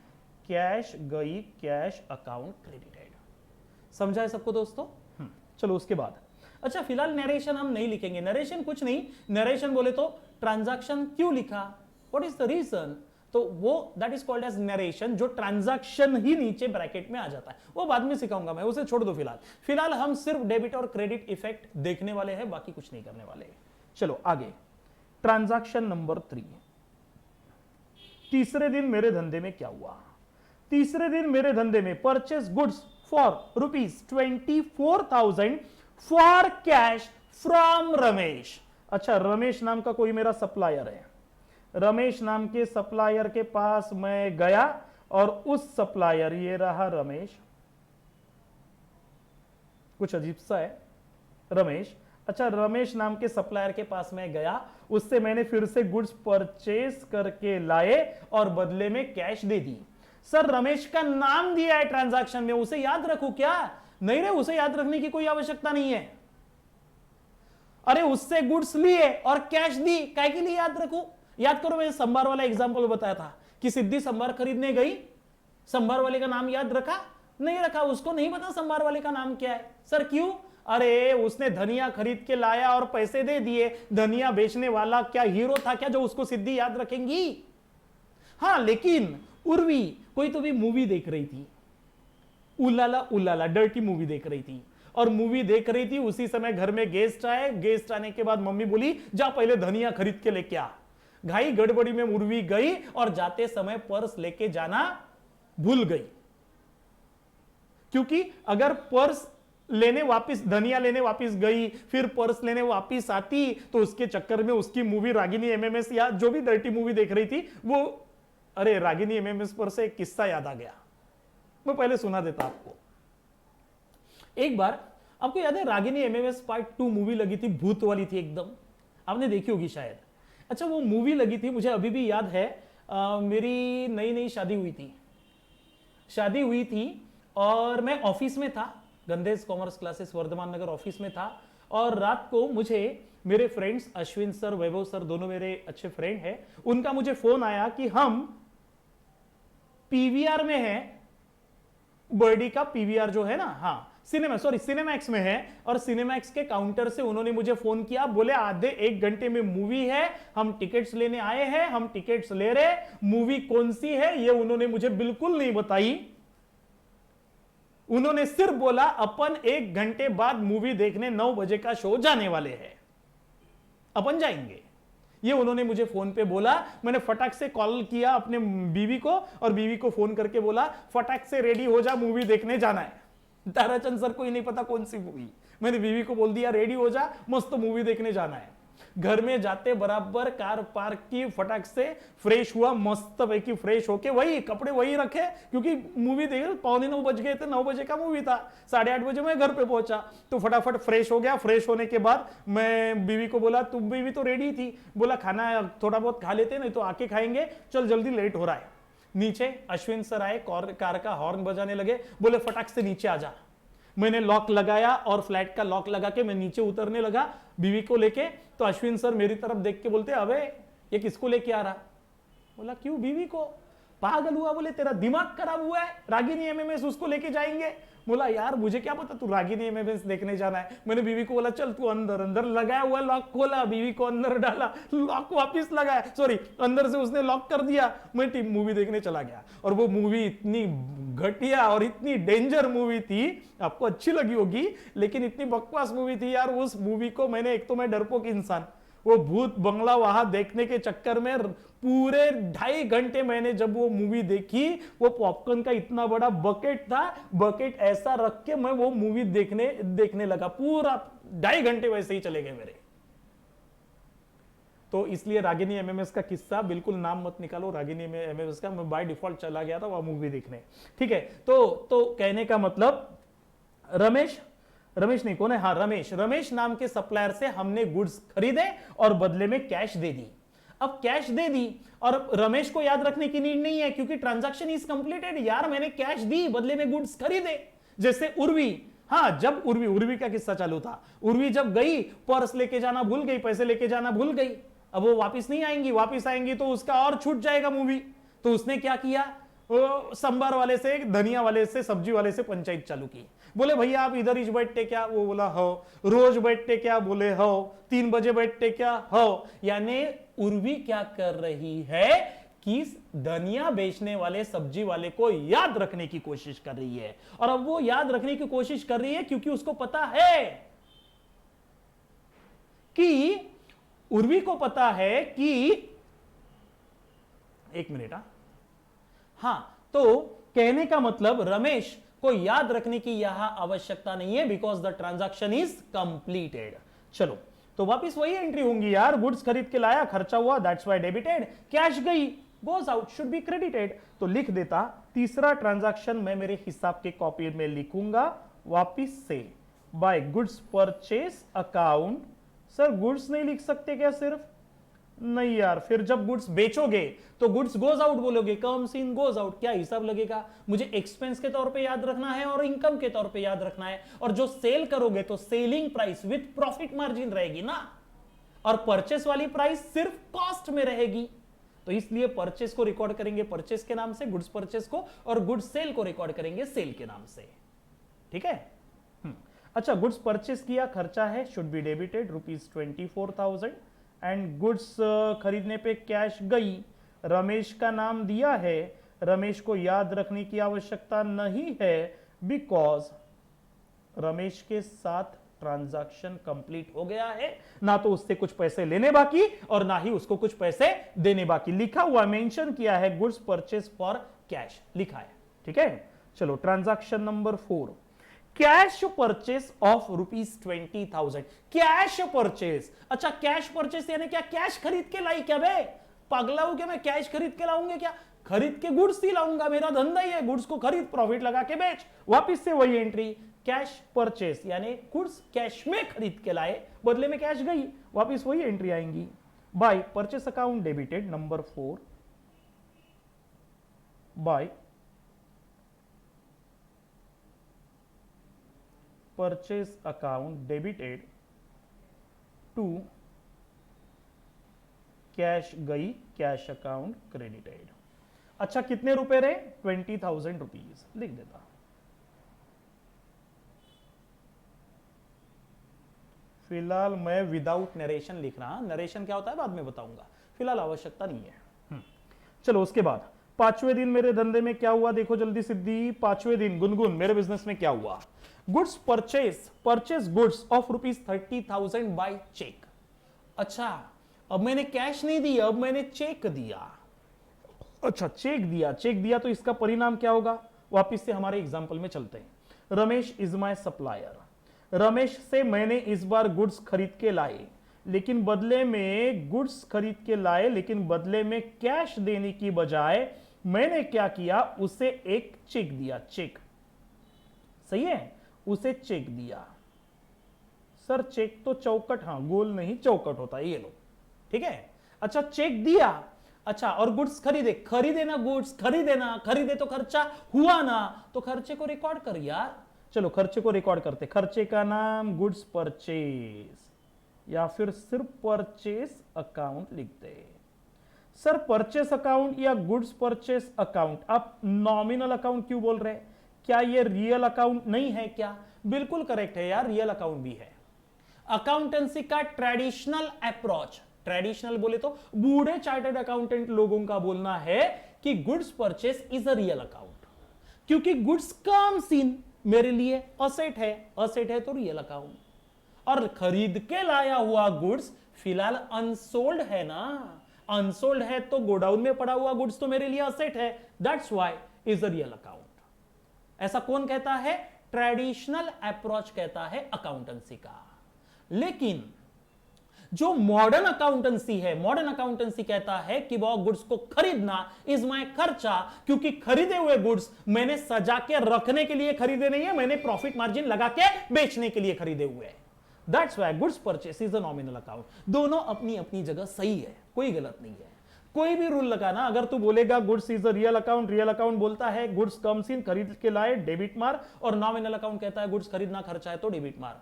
कैश गई, कैश अकाउंट क्रेडिटेड। समझा है सबको दोस्तों? चलो उसके बाद, अच्छा फिलहाल नरेशन हम नहीं लिखेंगे, नरेशन कुछ नहीं, नरेशन बोले तो ट्रांजैक्शन क्यों लिखा, व्हाट इज द रीजन, तो वो that is called as narration, जो ट्रांजैक्शन ही नीचे ब्रैकेट में आ जाता है, वो बाद में सिखाऊंगा मैं, उसे छोड़ दो। फिलहाल हम सिर्फ डेबिट और क्रेडिट इफेक्ट देखने वाले हैं, बाकी कुछ नहीं करने वाले। चलो आगे, ट्रांजैक्शन नंबर 3। तीसरे दिन मेरे धंधे में क्या हुआ? तीसरे दिन मेरे धंधे में purchase goods for ₹24,000 for cash from Ramesh. अच्छा, रमेश नाम का कोई मेरा सप्लायर है, रमेश नाम के सप्लायर के पास मैं गया और उस सप्लायर, ये रहा रमेश, कुछ अजीब सा है रमेश। अच्छा, रमेश नाम के सप्लायर के पास मैं गया, उससे मैंने फिर से गुड्स परचेस करके लाए और बदले में कैश दे दी। सर रमेश का नाम दिया है ट्रांजैक्शन में, उसे याद रखूं क्या? नहीं रे, उसे याद रखने की कोई आवश्यकता नहीं है। अरे उससे गुड्स लिए और कैश दी, काय के लिए याद रखूं? याद करो, मैंने संभार वाला एग्जांपल बताया था कि सिद्धि संभार खरीदने गई, संभार वाले का नाम याद रखा? नहीं रखा, उसको नहीं पता संभार वाले का नाम क्या है। सर क्यों? अरे उसने धनिया खरीद के लाया और पैसे दे दिए, धनिया बेचने वाला क्या हीरो था क्या जो उसको सिद्धि याद रखेंगी? हाँ, लेकिन उर्वी कोई तो भी मूवी देख रही थी, उलाला उलाला डर्टी मूवी देख रही थी, और मूवी देख रही थी उसी समय घर में गेस्ट आए, गेस्ट आने के बाद मम्मी बोली जा पहले धनिया खरीद के लेके आ। घाई गड़बड़ी में उर्वी गई और जाते समय पर्स लेके जाना भूल गई, क्योंकि अगर पर्स लेने वापस, धनिया लेने वापस गई, फिर पर्स लेने वापस आती, तो उसके चक्कर में उसकी मूवी रागिनी एमएमएस या जो भी डर्टी मूवी देख रही थी वो, अरे रागिनी एमएमएस पर से एक किस्सा याद आ गया, मैं पहले सुना देता आपको। एक बार आपको याद है रागिनी एमएमएस पार्ट 2 मूवी लगी थी, भूत वाली थी एकदम, आपने देखी होगी शायद। अच्छा, वो मूवी लगी थी, मुझे अभी भी याद है, मेरी नई नई शादी हुई थी और मैं ऑफिस में था, गंधेज कॉमर्स क्लासेस वर्धमान नगर ऑफिस में था, और रात को मुझे मेरे फ्रेंड्स अश्विन सर, वैभव सर, दोनों मेरे अच्छे फ्रेंड हैं, उनका मुझे फोन आया कि हम पीवीआर में हैं बर्डी का पीवीआर जो है ना, हाँ सिनेमैक्स में है, और सिनेमैक्स के काउंटर से उन्होंने मुझे फोन किया, बोले आधे 1 घंटे में मूवी है, हम टिकट्स लेने आए हैं, हम टिकट्स ले रहे, मूवी कौन सी है ये उन्होंने मुझे बिल्कुल नहीं बताई। उन्होंने सिर्फ बोला अपन 1 घंटे बाद मूवी देखने 9 बजे का शो जाने वाले हैं, अपन जाएंगे, ये उन्होंने मुझे फोन पे बोला। मैंने फटाक से कॉल किया अपने बीवी को, और बीवी को फोन करके बोला फटाक से रेडी हो जा, मूवी देखने जाना है। ताराचंद सर को ही नहीं पता कौन सी मूवी, मैंने बीवी को बोल दिया रेडी हो जा, मस्त मूवी देखने जाना है। घर में जाते बराबर कार पार्क की, फटाक से फ्रेश हुआ, मस्त पैकी फ्रेश होके, वही कपड़े वही रखे, क्योंकि मूवी देख 8:45 बज गए थे, 9 बजे का मूवी था, 8:30 बजे मैं घर पे पहुंचा, तो फटाफट फ्रेश हो गया। फ्रेश होने के बाद मैं बीवी को बोला, तुम बीवी तो रेडी थी, बोला खाना थोड़ा बहुत खा लेते नहीं तो आके खाएंगे, चल जल्दी लेट हो रहा है। नीचे अश्विन सर आए, कार का हॉर्न बजाने लगे, बोले फटाक से नीचे आ जा। मैंने लॉक लगाया और फ्लैट का लॉक लगा के मैं नीचे उतरने लगा बीवी को लेके, तो अश्विन सर मेरी तरफ देख के बोलते अबे ये किसको लेके आ रहा? बोला क्यों? बीवी को। पागल हुआ? बोले तेरा दिमाग खराब हुआ है, रागिनी एमएमएस उसको लेके जाएंगे। बोला यार मुझे क्या पता तू रागिनी एमएमएस देखने जाना है। मैंने बीवी को बोला चल तू अंदर, अंदर लगाया हुआ लॉक खोला, बीवी को अंदर डाला, लॉक वापस लगाया, सॉरी अंदर से उसने लॉक कर दिया, मैं टीम मूवी देखने चला गया। और वो मूवी इतनी घटिया और इतनी डेंजर मूवी थी, आपको अच्छी लगी होगी लेकिन इतनी बकवास मूवी थी यार। उस मूवी को मैंने, एक तो मैं डरपोक इंसान, वो भूत बंगला वहां देखने के चक्कर में पूरे 2.5 घंटे मैंने जब वो मूवी देखी, वो पॉपकॉर्न का इतना बड़ा बकेट था, बकेट ऐसा रख के मैं वो मूवी देखने लगा, पूरा 2.5 घंटे वैसे ही चले गए मेरे। तो इसलिए रागिनी एमएमएस का किस्सा बिल्कुल नाम मत निकालो, रागिनी एमएमएस का मैं बाय डिफॉल्ट चला गया था वो मूवी देखने, ठीक है। तो कहने का मतलब रमेश नहीं, कौन है? हाँ रमेश नाम के सप्लायर से हमने गुड्स खरीदे और बदले में कैश दे दी। अब कैश दे दी और रमेश को याद रखने की नीड नहीं है क्योंकि ट्रांजैक्शन इज कंप्लीटेड। यार मैंने कैश दी, बदले में गुड्स खरीदे। जैसे उर्वी, हाँ जब उर्वी का किस्सा चालू था, उर्वी जब गई पर्स लेके जाना भूल गई, पैसे लेके जाना भूल गई, अब वो वापस नहीं आएंगी, वापस आएंगी तो उसका और छूट जाएगा मूवी। तो उसने क्या किया, संभार वाले से, धनिया वाले से, सब्जी वाले से पंचायत चालू की। बोले भैया आप इधर ही बैठते क्या? वो बोला हो। रोज बैठते क्या? बोले हो। 3 बजे बैठते क्या? हो। यानी उर्वी क्या कर रही है कि धनिया बेचने वाले, सब्जी वाले को याद रखने की कोशिश कर रही है। और अब वो याद रखने की कोशिश कर रही है क्योंकि उसको पता है कि, उर्वी को पता है कि, एक मिनट, हाँ तो कहने का मतलब रमेश को याद रखने की यहां आवश्यकता नहीं है because the transaction is completed. चलो तो वापस वही एंट्री होंगी यार, गुड्स खरीद के लाया, खर्चा हुआ, दैट्स व्हाई डेबिटेड, कैश गई, goes out, should be credited. तो लिख देता तीसरा ट्रांजैक्शन मैं मेरे हिसाब के कॉपी में लिखूंगा वापिस से, by goods purchase account. Sir goods नहीं लिख सकते क्या सिर्फ? नहीं यार, फिर जब गुड्स बेचोगे तो गुड्स गोज आउट बोलोगे, कम्स इन गोज आउट, क्या हिसाब लगेगा? मुझे एक्सपेंस के तौर पे याद रखना है और इनकम के तौर पे याद रखना है। और जो सेल करोगे तो selling price with profit margin रहेगी ना, और परचेस वाली प्राइस सिर्फ कॉस्ट में रहेगी। तो इसलिए परचेस को रिकॉर्ड करेंगे परचेस के नाम से, गुड्स परचेस को, और गुड्स सेल को रिकॉर्ड करेंगे सेल के नाम से, ठीक है। अच्छा, गुड्स परचेस किया, खर्चा है, should be debited ₹24,000 and goods खरीदने पे कैश गई, रमेश का नाम दिया है, रमेश को याद रखने की आवश्यकता नहीं है बिकॉज रमेश के साथ ट्रांजैक्शन कंप्लीट हो गया है, ना तो उससे कुछ पैसे लेने बाकी और ना ही उसको कुछ पैसे देने बाकी। लिखा हुआ, मेंशन किया है गुड्स परचेस फॉर कैश लिखा है, ठीक है। चलो transaction number 4, cash purchase of ₹20,000। Cash purchase, अच्छा कैश परचेस यानी क्या? कैश खरीद के लाई क्या बे? पागला हूं क्या मैं? कैश खरीद के लाऊंगे क्या? खरीद के गुड्स ही लाऊंगा, मेरा धंधा ही है, गुड्स को खरीद, प्रॉफिट लगा के बेच। वापिस से वही एंट्री, कैश परचेस यानी गुड्स कैश में खरीद के लाए, बदले में कैश गई, वापिस वही एंट्री आएंगी। By purchase account debited number 4, by purchase account debited to cash गई, कैश अकाउंट क्रेडिटेड। अच्छा कितने रुपए रहे? ₹20,000 लिख देता। फिलहाल मैं विदाउट नरेशन लिख रहा, नरेशन क्या होता है बाद में बताऊंगा, फिलहाल आवश्यकता नहीं है। चलो उसके बाद 5वें दिन मेरे धंधे में क्या हुआ, देखो जल्दी सिद्धि। 5वें दिन गुनगुन मेरे बिजनेस में क्या हुआ, goods purchase goods of ₹30,000 by cheque. अच्छा, अब मैंने कैश नहीं दिया, अब मैंने चेक दिया। अच्छा, चेक दिया तो इसका परिणाम क्या होगा, वापिस से हमारे एग्जाम्पल में चलते हैं। Ramesh is my supplier, Ramesh से मैंने इस बार गुड्स खरीद के लाए, लेकिन बदले में बदले में कैश देने की बजाय मैंने क्या किया, उसे एक चेक दिया। चेक सही है, उसे चेक दिया। सर चेक तो चौकट, हाँ गोल नहीं चौकट होता है, ये लो ठीक है। अच्छा चेक दिया, अच्छा और गुड्स खरीदे ना, गुड्स खरीदे तो खर्चा हुआ ना, तो खर्चे को रिकॉर्ड कर यार। चलो खर्चे को रिकॉर्ड करते, खर्चे का नाम गुड्स परचेस या फिर सिर्फ परचेस अकाउंट लिखते। सर परचेस अकाउंट या गुड्स परचेस अकाउंट, आप नॉमिनल अकाउंट क्यों बोल रहे हैं, क्या ये रियल अकाउंट नहीं है क्या? बिल्कुल करेक्ट है यार, रियल अकाउंट भी है। अकाउंटेंसी का ट्रेडिशनल अप्रोच, ट्रेडिशनल बोले तो बूढ़े चार्टर्ड अकाउंटेंट लोगों का बोलना है कि goods purchase is a real account, क्योंकि गुड्स कम्स इन मेरे लिए असेट है तो रियल अकाउंट, और खरीद के लाया हुआ गुड्स फिलहाल अनसोल्ड है ना, अनसोल्ड है तो गोडाउन में पड़ा हुआ गुड्स तो मेरे लिए असेट है, that's why is a real account. ऐसा कौन कहता है? ट्रेडिशनल अप्रोच कहता है अकाउंटेंसी का। लेकिन जो मॉडर्न अकाउंटेंसी है, मॉडर्न अकाउंटेंसी कहता है कि वह गुड्स को खरीदना इज माय खर्चा, क्योंकि खरीदे हुए गुड्स मैंने सजा के रखने के लिए खरीदे नहीं है, मैंने प्रॉफिट मार्जिन लगा के बेचने के लिए खरीदे हुए हैं। That's why goods purchase is a nominal account. दोनों अपनी अपनी जगह सही है, कोई गलत नहीं है। कोई भी रूल लगाना, अगर तू बोलेगा goods is a real account बोलता है गुड्स कम्स इन खरीद के लाए डेबिट मार, और नॉमिनल अकाउंट कहता है गुड्स खरीदना खर्चा है तो डेबिट मार।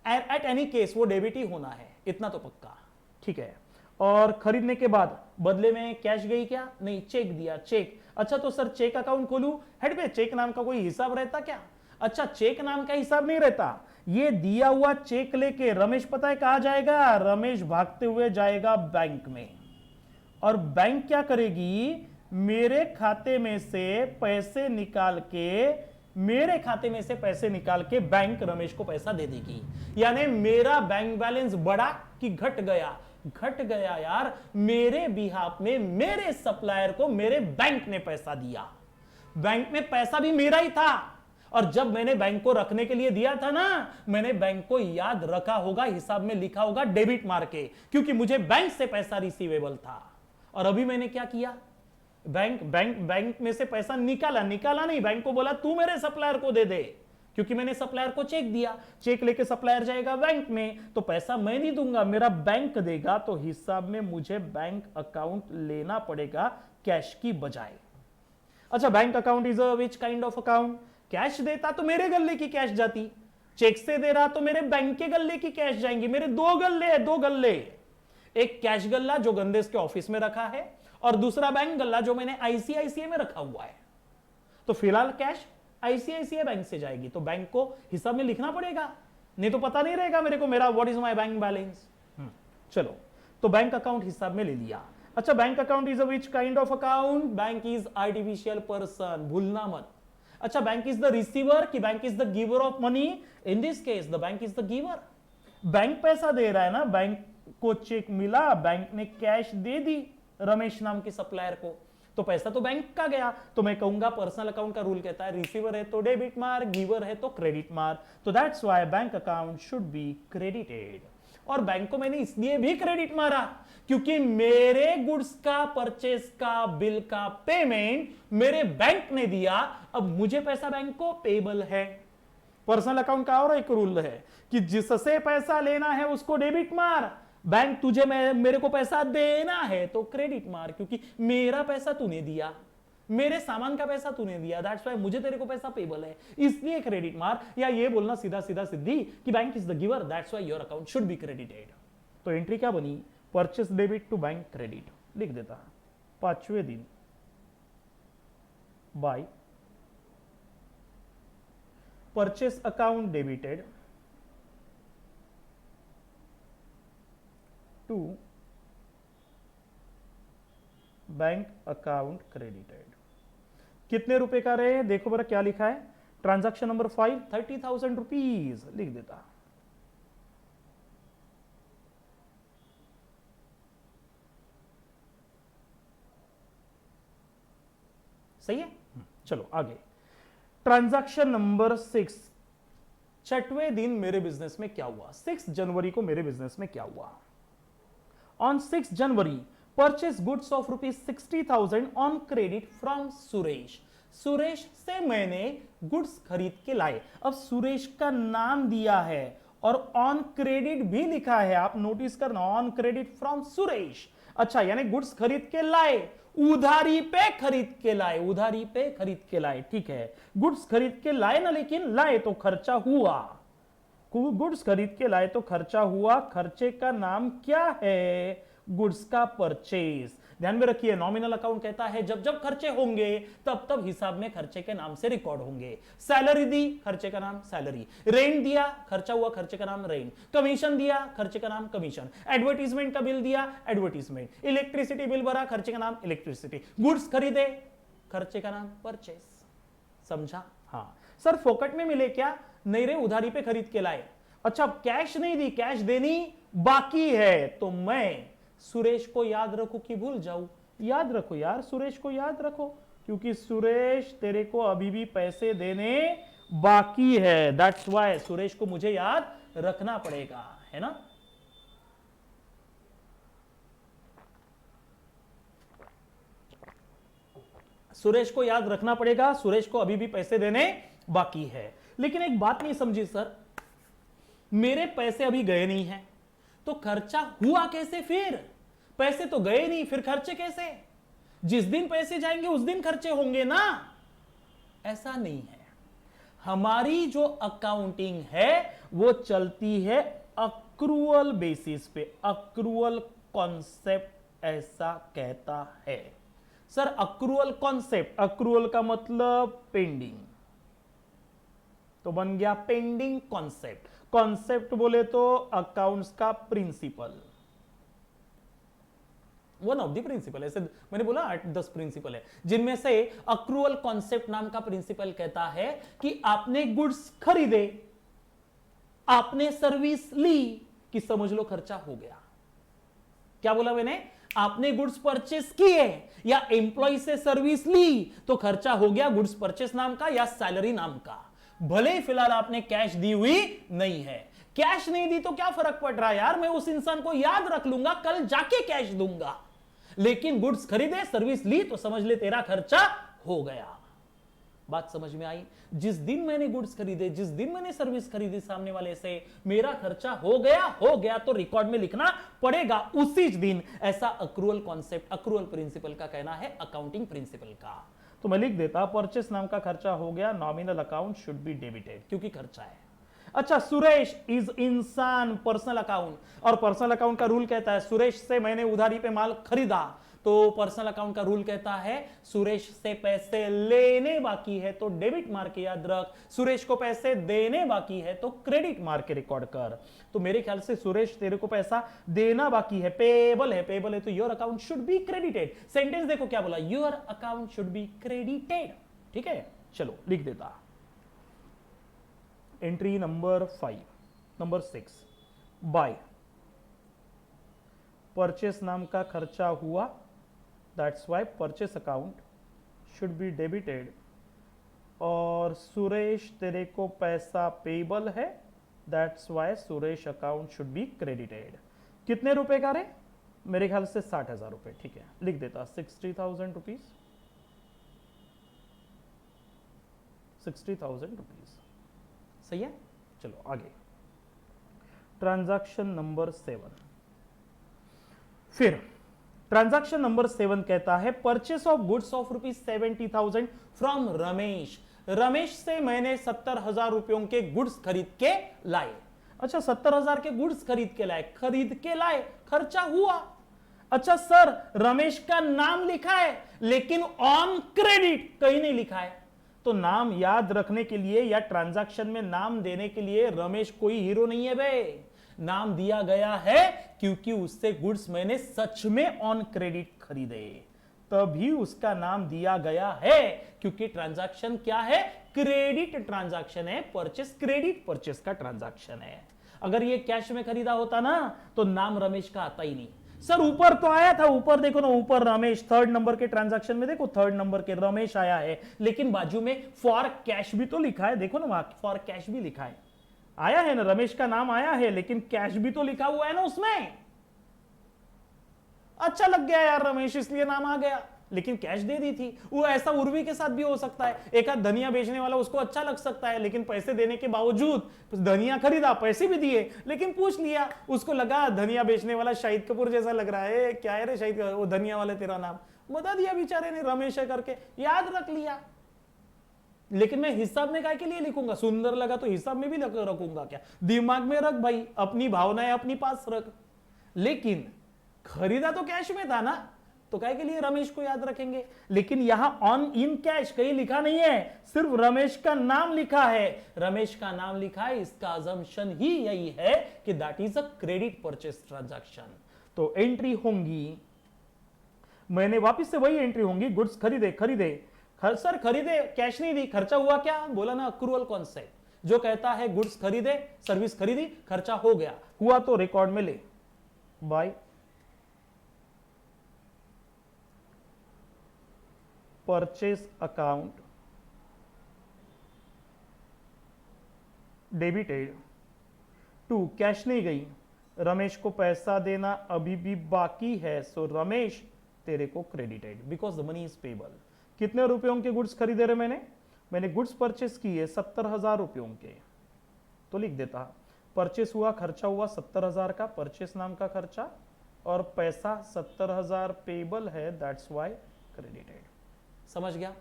एट एनी केस वो डेबिट ही होना है, इतना तो पक्का ठीक है। और खरीदने के बाद बदले में कैश गई क्या? नहीं, चेक दिया। चेक, अच्छा तो सर चेक अकाउंट खोलूं, हेड पे चेक नाम का कोई हिसाब रहता क्या? अच्छा चेक नाम का हिसाब नहीं रहता। ये दिया हुआ चेक लेके रमेश पता है कहां जाएगा? रमेश भागते हुए जाएगा बैंक में, और बैंक क्या करेगी? मेरे खाते में से पैसे निकाल के बैंक रमेश को पैसा दे देगी। यानी मेरा बैंक बैलेंस बढ़ा कि घट गया? घट गया यार, मेरे बिहाफ में मेरे सप्लायर को मेरे बैंक ने पैसा दिया। बैंक में पैसा भी मेरा ही था, और जब मैंने बैंक को रखने के लिए दिया था ना, मैंने बैंक को याद रखा होगा, हिसाब में लिखा होगा डेबिट मार के, क्योंकि मुझे बैंक से पैसा रिसीवेबल था। और अभी मैंने क्या किया? बैंक में से पैसा निकाला नहीं, बैंक को बोला तू मेरे सप्लायर को दे दे, क्योंकि मैंने सप्लायर को चेक दिया। चेक लेके सप्लायर जाएगा बैंक में, तो पैसा मैं नहीं दूंगा, मेरा बैंक देगा, तो हिसाब में मुझे बैंक अकाउंट लेना पड़ेगा कैश की बजाय। अच्छा bank account is a which kind of account? Cash देता तो मेरे गल्ले की कैश जाती, चेक से दे रहा तो मेरे बैंक के गल्ले की कैश जाएंगी। मेरे दो गल्ले, एक कैश गल्ला जो गंदेश के ऑफिस में रखा है, और दूसरा बैंक गल्ला जो मैंने आईसीआईसीआई में रखा हुआ है। तो फिलहाल कैश आईसीआईसीआई बैंक से जाएगी, तो बैंक को हिसाब में लिखना पड़ेगा, नहीं तो पता नहीं रहेगा मेरे को मेरा what is my bank balance. चलो तो बैंक अकाउंट हिसाब में ले लिया। अच्छा bank account is a which kind of account? Bank is artificial person, भूलना मत। अच्छा बैंक इज द रिसीवर कि bank is the giver of money? In this case the bank is the giver. Bank पैसा दे रहा है ना, bank को check मिला, बैंक ने कैश दे दी रमेश नाम के सप्लायर को, तो पैसा तो बैंक का गया। तो मैं कहूंगा पर्सनल अकाउंट का रूल कहता है रिसीवर है तो डेबिट मार, गिवर है तो क्रेडिट मार। तो that's why bank account should be credited. और बैंक को मैंने इसलिए भी क्रेडिट मारा क्योंकि मेरे गुड्स का परचेस का बिल का पेमेंट मेरे बैंक ने दिया, अब मुझे पैसा बैंक को पेबल है। पर्सनल अकाउंट का और एक रूल है कि जिससे पैसा लेना है उसको डेबिट मार, बैंक तुझे मेरे को पैसा देना है तो क्रेडिट मार, क्योंकि मेरा पैसा तूने दिया, मेरे सामान का पैसा तूने दिया, दैट्स व्हाई मुझे तेरे को पैसा पेबल है, इसलिए क्रेडिट मार। या ये बोलना सीधा सीधा सिद्धि कि bank is the giver, that's why your account should be credited. तो एंट्री क्या बनी? Purchase debit to bank credit लिख देता। 5वें दिन by purchase account debited to bank account credited. कितने रुपए का रहे, देखो बरा क्या लिखा है, ट्रांजैक्शन नंबर 5 30,000 रुपीज लिख देता। सही है, चलो आगे। ट्रांजैक्शन नंबर 6, छठवें दिन मेरे बिजनेस में क्या हुआ, 6 जनवरी को मेरे बिजनेस में क्या हुआ। On 6 January purchase goods of ₹60,000 on credit from Suresh. Suresh से मैंने गुड्स खरीद के लाए। अब सुरेश का नाम दिया है और ऑन क्रेडिट भी लिखा है, आप नोटिस करना, ऑन क्रेडिट फ्रॉम सुरेश। अच्छा, यानी गुड्स खरीद के लाए, उधारी पे खरीद के लाए, उधारी पे खरीद के लाए, ठीक है। गुड्स खरीद के लाए ना, लेकिन लाए तो खर्चा हुआ, गुड्स खरीद के लाए तो खर्चा हुआ। खर्चे का नाम क्या है, गुड्स का परचेज। ध्यान में रखिए, नॉमिनल अकाउंट कहता है जब जब खर्चे होंगे तब तब हिसाब में खर्चे के नाम से रिकॉर्ड होंगे। सैलरी दी, खर्चे का नाम सैलरी। रेंट दिया, खर्चा हुआ, खर्चे का नाम रेंट। कमीशन दिया, खर्चे का नाम कमीशन। एडवर्टीजमेंट का बिल दिया, एडवर्टीजमेंट। इलेक्ट्रिसिटी बिल भरा, खर्चे का नाम इलेक्ट्रिसिटी। गुड्स खरीदे, खर्चे का नाम परचेज। समझा? हाँ सर, फोकट में मिले क्या, नहीं रे, उधारी पे खरीद के लाए। अच्छा, कैश नहीं दी, कैश देनी बाकी है, तो मैं सुरेश को याद रखूं कि भूल जाऊं? याद रखो यार, सुरेश को याद रखो, क्योंकि सुरेश तेरे को अभी भी पैसे देने बाकी है। दैट्स व्हाई सुरेश को मुझे याद रखना पड़ेगा, है ना। सुरेश को याद रखना पड़ेगा, सुरेश को अभी भी पैसे देने बाकी है। लेकिन एक बात नहीं समझी सर, मेरे पैसे अभी गए नहीं हैं, तो खर्चा हुआ कैसे? फिर पैसे तो गए नहीं, फिर खर्चे कैसे? जिस दिन पैसे जाएंगे उस दिन खर्चे होंगे ना। ऐसा नहीं है, हमारी जो अकाउंटिंग है वो चलती है अक्रूअल बेसिस पे। अक्रूअल कॉन्सेप्ट ऐसा कहता है। सर अक्रूअल कॉन्सेप्ट, अक्रूअल का मतलब पेंडिंग, तो बन गया पेंडिंग कॉन्सेप्ट। कॉन्सेप्ट बोले तो अकाउंट्स का principal, one of the principal. ऐसे मैंने बोला 8-10 प्रिंसिपल है, जिनमें से अक्रूअल कॉन्सेप्ट नाम का प्रिंसिपल कहता है कि आपने गुड्स खरीदे, आपने सर्विस ली, कि समझ लो खर्चा हो गया। क्या बोला मैंने? आपने गुड्स परचेस किए या एम्प्लॉय से सर्विस ली तो खर्चा हो गया गुड्स परचेस नाम का या सैलरी नाम का। भले फिलहाल आपने कैश दी हुई नहीं है। कैश नहीं दी तो क्या फर्क पड़ रहा है यार, मैं उस इंसान को याद रख लूंगा, कल जाके कैश दूंगा। लेकिन गुड्स खरीदे, सर्विस ली, तो समझ ले तेरा खर्चा हो गया। बात समझ में आई? जिस दिन मैंने गुड्स खरीदे, जिस दिन मैंने सर्विस खरीदी सामने वाले से, मेरा खर्चा हो गया तो रिकॉर्ड में लिखना पड़ेगा उसी दिन। ऐसा अक्रूअल कॉन्सेप्ट, अक्रूअल प्रिंसिपल का कहना है, अकाउंटिंग प्रिंसिपल का। तो मैं लिख देता परचेस नाम का खर्चा हो गया, nominal account should be debited, क्योंकि खर्चा है। अच्छा, सुरेश इज इंसान, पर्सनल अकाउंट, और पर्सनल अकाउंट का रूल कहता है सुरेश से मैंने उधारी पे माल खरीदा, तो पर्सनल अकाउंट का रूल कहता है सुरेश से पैसे लेने बाकी है तो डेबिट मार के याद रख, सुरेश को पैसे देने बाकी है तो क्रेडिट मार के रिकॉर्ड कर। तो मेरे ख्याल से सुरेश तेरे को पैसा देना बाकी है, पेबल है तो your account should be credited. Sentence देखो क्या बोला, your account should be credited. ठीक है, चलो लिख देता। Entry number 5, number 6, by purchase नाम का खर्चा हुआ, that's why purchase account should be debited, और सुरेश तेरे को पैसा पेबल है, that's why Suresh account should be credited. कितने रुपए का रे? मेरे ख्याल से 60,000 रुपए। ठीक है, लिख देता 60,000 रुपीज, 60,000 रुपीज। सही है, चलो आगे। ट्रांजैक्शन नंबर 7, फिर ट्रांजैक्शन नंबर 7 कहता है purchase of goods of ₹70,000 from Ramesh. Ramesh से मैंने 70,000 रुपयों के गुड्स खरीद के लाए। अच्छा, 70,000 के गुड्स खरीद के लाए, खर्चा हुआ। अच्छा सर, रमेश का नाम लिखा है लेकिन ऑन क्रेडिट कहीं नहीं लिखा है, तो नाम याद रखने के लिए या ट्रांजैक्शन में नाम देने के लिए रमेश कोई हीरो नहीं है बे। नाम दिया गया है क्योंकि उससे गुड्स मैंने सच में ऑन क्रेडिट खरीदे, तभी उसका नाम दिया गया है। क्योंकि ट्रांजैक्शन क्या है? क्रेडिट ट्रांजैक्शन है, परचेस क्रेडिट परचेस का ट्रांजैक्शन है। अगर ये कैश में खरीदा होता ना तो नाम रमेश का आता ही नहीं। सर ऊपर तो आया था, ऊपर देखो ना, ऊपर रमेश, थर्ड नंबर के ट्रांजैक्शन में देखो थर्ड नंबर के रमेश आया है, लेकिन बाजू में फॉर कैश भी तो लिखा है, देखो ना वहां फॉर कैश भी लिखा है, आया है ना, रमेश का नाम आया है, लेकिन कैश भी तो लिखा हुआ है ना उसमें। अच्छा लग गया यार रमेश, इसलिए नाम आ गया, लेकिन कैश दे दी थी। वो ऐसा उर्वी के साथ भी हो सकता है, एक आध धनिया बेचने वाला, उसको अच्छा लग सकता है, लेकिन पैसे देने के बावजूद धनिया खरीदा, पैसे भी दिए, लेकिन पूछ लिया, उसको लगा धनिया बेचने वाला शाहिद कपूर जैसा लग रहा है, क्या है रे शाहिद, वो धनिया वाले तेरा नाम बता दिया बेचारे ने, रमेश है करके याद रख लिया। लेकिन मैं हिसाब में काय के लिए लिखूंगा? सुंदर लगा तो हिसाब में भी रखूंगा क्या? दिमाग में रख भाई, अपनी भावनाएं अपनी पास रख। लेकिन खरीदा तो कैश में था ना, तो काय के लिए रमेश को याद रखेंगे? लेकिन यहां ऑन इन कैश कहीं लिखा नहीं है, सिर्फ रमेश का नाम लिखा है। रमेश का नाम लिखा है, इसका अजम्पशन ही यही है कि that is a credit purchase transaction. तो एंट्री होंगी, मैंने वापस से वही एंट्री होंगी, गुड्स खरीदे, सर खरीदे, कैश नहीं दी, खर्चा हुआ क्या? बोला ना अक्रूवल कॉन्सेप्ट, जो कहता है गुड्स खरीदे, सर्विस खरीदी, खर्चा हो गया, हुआ तो रिकॉर्ड में ले by purchase account debited to, cash नहीं गई, रमेश को पैसा देना अभी भी बाकी है, सो रमेश तेरे को credited because the money is payable. कितने रुपयों के गुड्स खरीदे रे मैंने गुड्स परचेस किए 70,000 रुपयों के, तो लिख देता परचेस हुआ, खर्चा हुआ 70,000 का, परचेस नाम का खर्चा, और पैसा 70,000 पेबल है, दैट्स व्हाई क्रेडिटेड। समझ गया?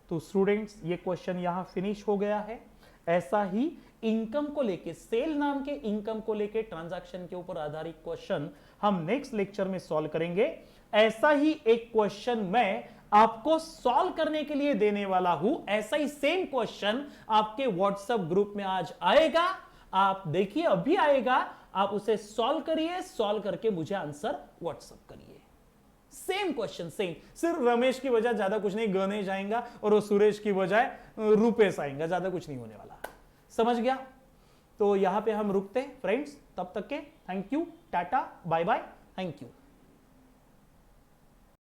तो स्टूडेंट्स ये क्वेश्चन यहां फिनिश हो गया है। ऐसा ही इनकम को लेके, सेल नाम के इनकम को लेके ट्रांजैक्शन के ऊपर आधारित क्वेश्चन हम नेक्स्ट लेक्चर में सॉल्व करेंगे। ऐसा ही एक क्वेश्चन मैं आपको सॉल्व करने के लिए देने वाला हूं, ऐसा ही सेम क्वेश्चन आपके व्हाट्सएप ग्रुप में आज आएगा, आप देखिए अभी आएगा, आप उसे सॉल्व करिए, सॉल्व करके मुझे आंसर व्हाट्सएप करिए। सेम क्वेश्चन सेम, सिर्फ रमेश की वजह ज्यादा कुछ नहीं, गणेश आएगा और वो सुरेश की बजाय रूपेश आएगा, ज्यादा कुछ नहीं होने वाला। समझ गया? तो यहां पे हम रुकते हैं फ्रेंड्स, तब तक के thank you, tata bye bye, thank you.